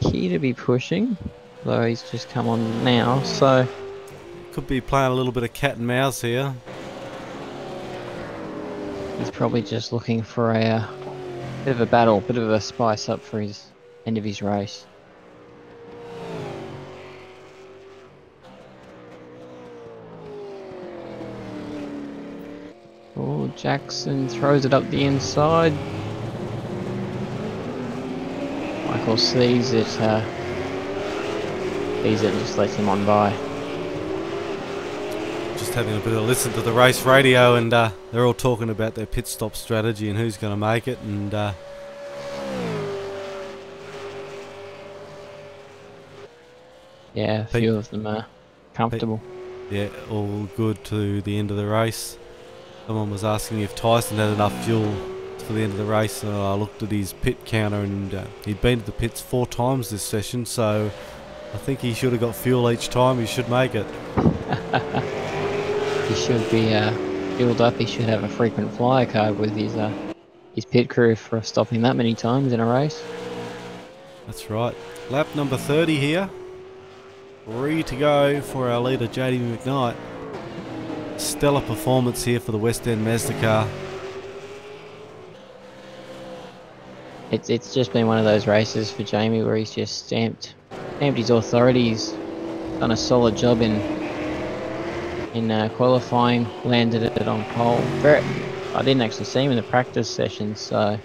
appear to be pushing, though he's just come on now, so could be playing a little bit of cat and mouse here. He's probably just looking for a bit of a battle, bit of a spice up for his end of his race. Oh, Jackson throws it up the inside. Michael sees it and just lets him on by. Just having a bit of a listen to the race radio, and they're all talking about their pit stop strategy and who's going to make it, and yeah, a few of them are comfortable. Yeah, all good to the end of the race. Someone was asking if Tyson had enough fuel for the end of the race, and I looked at his pit counter, and he'd been to the pits 4 times this session, so I think he should have got fuel each time. He should make it. He should be fueled up. He should have a frequent flyer card with his pit crew for stopping that many times in a race. That's right. Lap number 30 here. Ready to go for our leader, JD McKnight. Stellar performance here for the West End Mazda car. It's just been one of those races for Jamie where he's just stamped his authority. He's done a solid job in qualifying, landed it on pole. I didn't actually see him in the practice session, so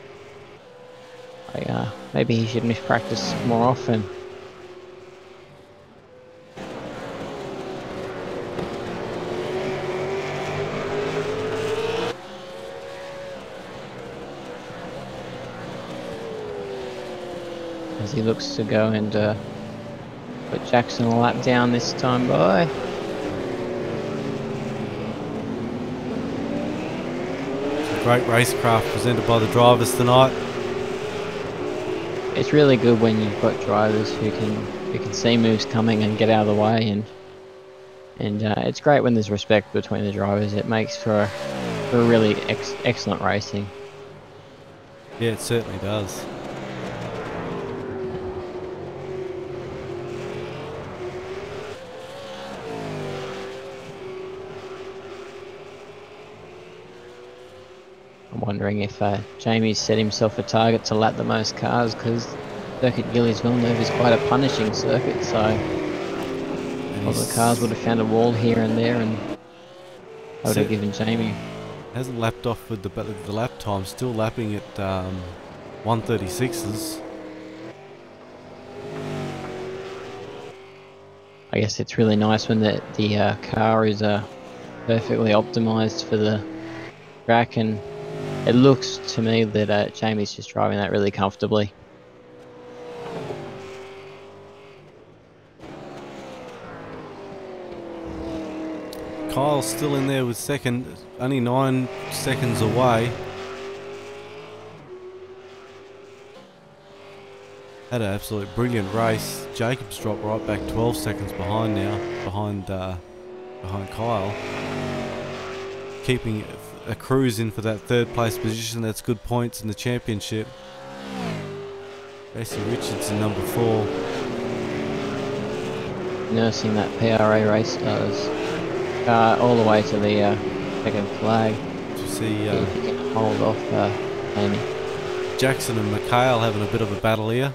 maybe he should miss practice more often. As he looks to go and put Jackson a lap down this time by. Great racecraft presented by the drivers tonight. It's really good when you've got drivers who can see moves coming and get out of the way, and it's great when there's respect between the drivers. It makes for really excellent racing. Yeah, it certainly does. I'm wondering if Jamie's set himself a target to lap the most cars, because Circuit Gilles Villeneuve is quite a punishing circuit, so a lot of the cars would have found a wall here and there, and I would have given Jamie. Hasn't lapped off with the lap time, still lapping at 136s. I guess it's really nice when the car is perfectly optimised for the track, and it looks to me that Jamie's just driving that really comfortably. Kyle's still in there with second, only 9 seconds away. Had an absolute brilliant race. Jacob's dropped right back 12 seconds behind now, behind Kyle. Keeping a cruise in for that third place position. That's good points in the championship. Gracie Richardson, number 4. Nursing that PRA race does. All the way to the second flag. To see if he can hold off Amy. Jackson and McHale having a bit of a battle here.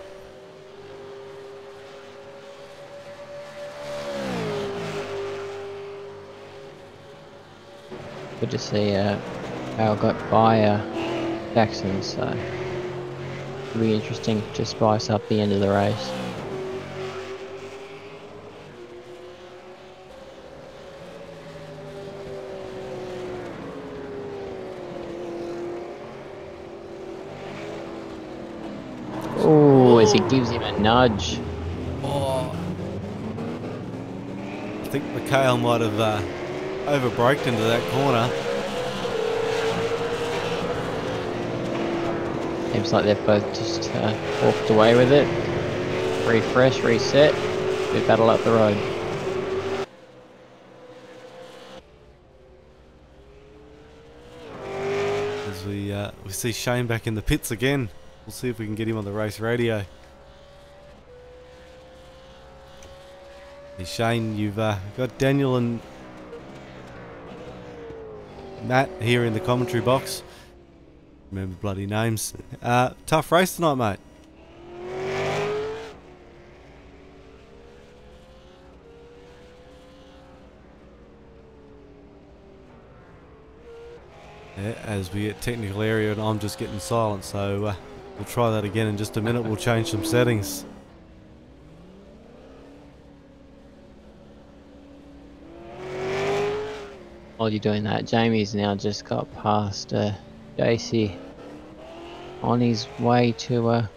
Good to see Kyle got by Jackson, so it'll be interesting to spice up the end of the race. Oh, as he gives him a nudge. Oh. I think McHale might have overbraked into that corner. Seems like they've both just walked away with it. Refresh, reset, we battle up the road. As we see Shane back in the pits again. We'll see if we can get him on the race radio. Hey Shane, you've got Daniel and Matt here in the commentary box. Remember bloody names. Tough race tonight, mate. Yeah, as we get technical area and I'm just getting silent, so we'll try that again in just a minute. We'll change some settings. While you're doing that, Jamie's now just got past JC on his way to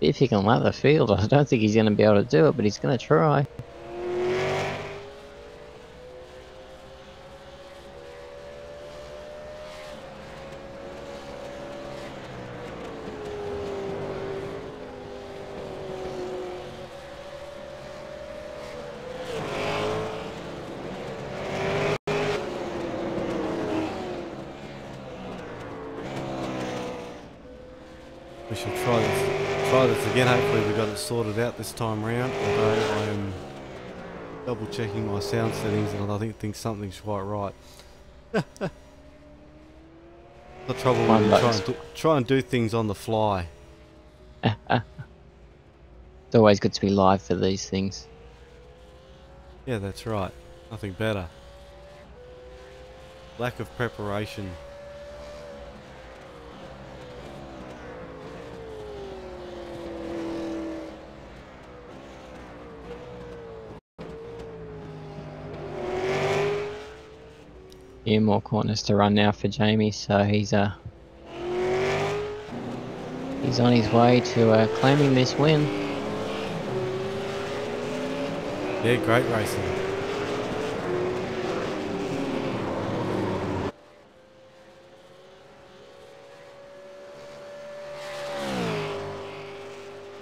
see if he can lap the field. I don't think he's going to be able to do it, but he's going to try. We should try this again. Hopefully we got it sorted out this time round. Although I am double checking my sound settings and I think something's quite right. The trouble when you try and do things on the fly. It's always good to be live for these things. Yeah, that's right. Nothing better. Lack of preparation. Few more corners to run now for Jamie, so he's on his way to claiming this win. Yeah, great racing.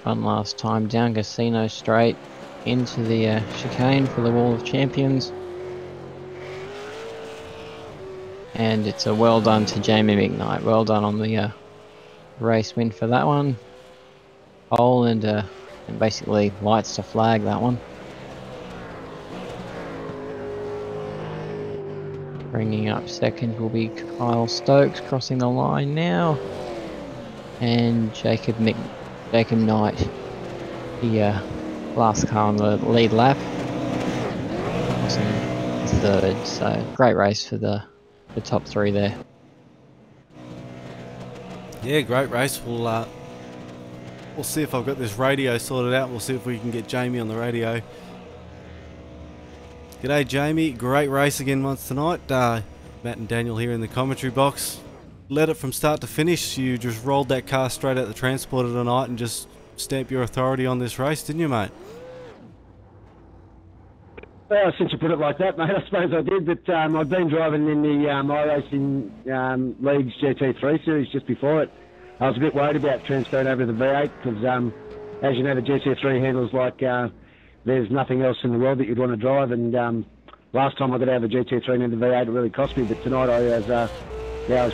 One last time down Casino Straight into the chicane for the Wall of Champions. And it's a well done to Jamie McKnight. Well done on the race win for that one. Pole and basically lights to flag that one. Bringing up second will be Kyle Stokes crossing the line now. And Jacob Knight, the last car on the lead lap. Third, so great race for the top three there. Yeah, great race. We'll see if I've got this radio sorted out. We'll see if we can get Jamie on the radio. G'day Jamie, great race again once tonight. Matt and Daniel here in the commentary box. Led it from start to finish. You just rolled that car straight out the transporter tonight and just stamped your authority on this race, didn't you, mate? Well, since you put it like that, mate, I suppose I did. But I've been driving in the iRacing League's GT3 series just before it. I was a bit worried about transferring over to the V8 because, as you know, the GT3 handles like there's nothing else in the world that you'd want to drive. And last time I got out of the GT3 and into the V8, it really cost me. But tonight I was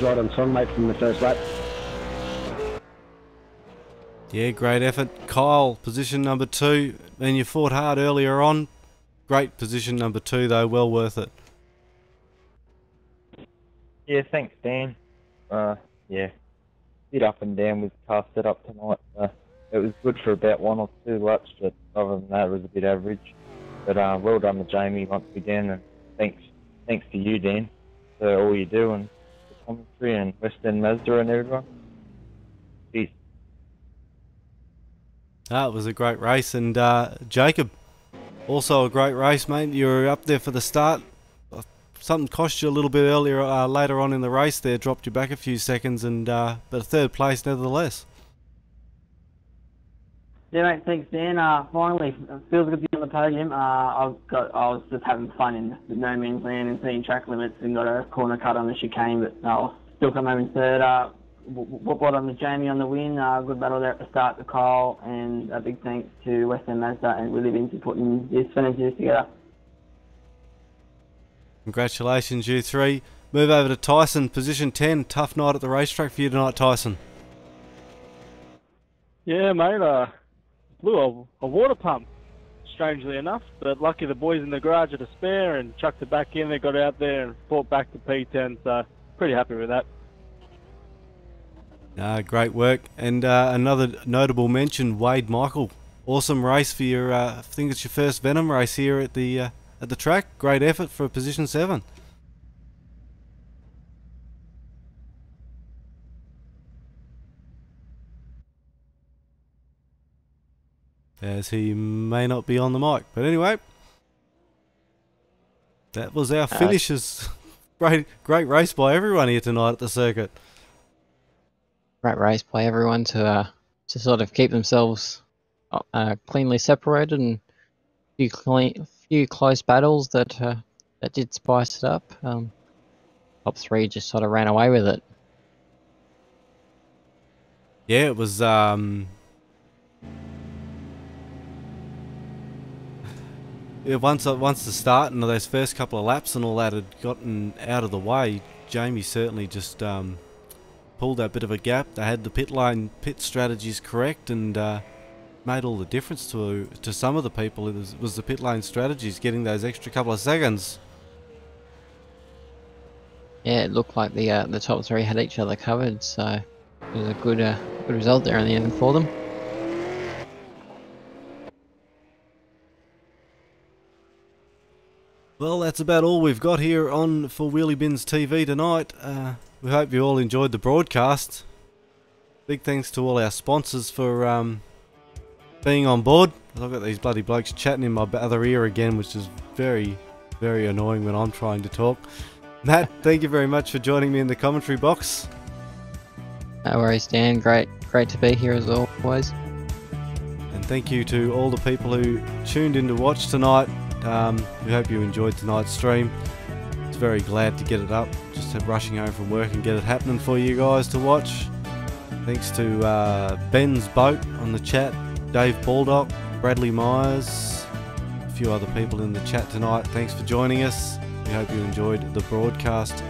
right on song, mate, from the first lap. Yeah, great effort. Kyle, position number 2. And you fought hard earlier on. Great position number 2 though, well worth it. Yeah, thanks Dan. Yeah, bit up and down with car setup tonight. It was good for about 1 or 2 laps, but other than that it was a bit average. But well done to Jamie once again, and thanks to you Dan for all you do and the commentary and West End Mazda and everyone. Cheers. It was a great race, and Jacob, also a great race, mate. You were up there for the start. Something cost you a little bit earlier, later on in the race there, dropped you back a few seconds, and but a 3rd place nevertheless. Yeah, mate, thanks, Dan. Finally, it feels good to be on the podium. I was just having fun in the no man's land and seeing track limits and got a corner cut on the chicane, but I'll still come home in 3rd. Well done to Jamie on the win. Good battle there at the start to Kyle, and a big thanks to West End Mazda and Wheelybins for putting this finishes together. Congratulations, you 3. Move over to Tyson, position 10. Tough night at the racetrack for you tonight, Tyson. Yeah, mate. Blew a water pump, strangely enough, but lucky the boys in the garage had a spare and chucked it back in. They got out there and fought back to P10, so pretty happy with that. Great work. And another notable mention, Wade Michael. Awesome race for your, I think it's your first Venom race here at the track. Great effort for position 7. As he may not be on the mic. But anyway, that was our finishes. Great race by everyone here tonight at the circuit. Great race by everyone to sort of keep themselves cleanly separated, and few close battles that did spice it up. Top 3 just sort of ran away with it. Yeah, it was yeah, once the start and those first couple of laps and all that had gotten out of the way, Jamie certainly just pulled that bit of a gap. They had the pit strategies correct, and made all the difference to some of the people. It was the pit lane strategies, getting those extra couple of seconds. Yeah, it looked like the top 3 had each other covered, so it was a good result there in the end for them. Well, that's about all we've got here on for Wheelybins TV tonight. We hope you all enjoyed the broadcast. Big thanks to all our sponsors for being on board. I've got these bloody blokes chatting in my other ear again, which is very, very annoying when I'm trying to talk. Matt, thank you very much for joining me in the commentary box. No worries, Dan. Great to be here as always. And thank you to all the people who tuned in to watch tonight. We hope you enjoyed tonight's stream. It's very glad to get it up. Just rushing home from work and get it happening for you guys to watch. Thanks to Ben's Boat on the chat, Dave Baldock, Bradley Myers, a few other people in the chat tonight. Thanks for joining us. We hope you enjoyed the broadcast.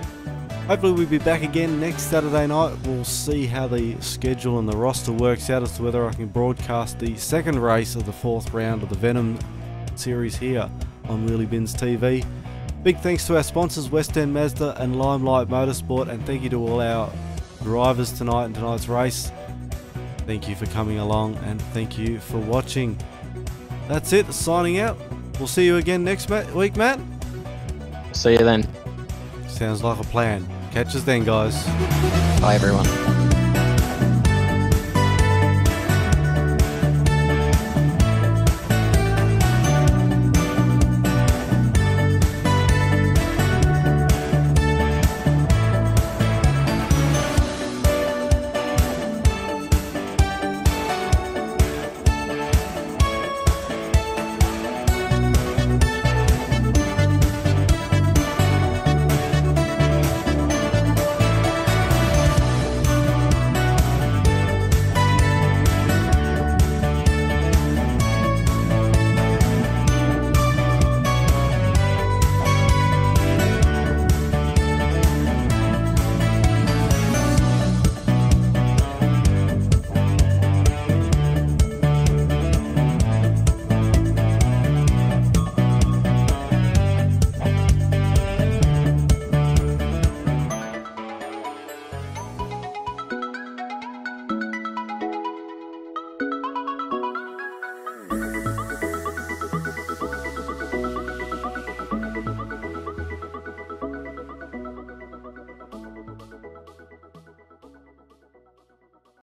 Hopefully we'll be back again next Saturday night. We'll see how the schedule and the roster works out as to whether I can broadcast the second race of the 4th round of the Venom series here on Wheelybins TV. Big thanks to our sponsors West End Mazda and Limelight Motorsport, and thank you to all our drivers tonight in tonight's race. Thank you for coming along and thank you for watching. That's it, signing out. We'll see you again next week, Matt. See you then. Sounds like a plan. Catch us then, guys. Bye, everyone.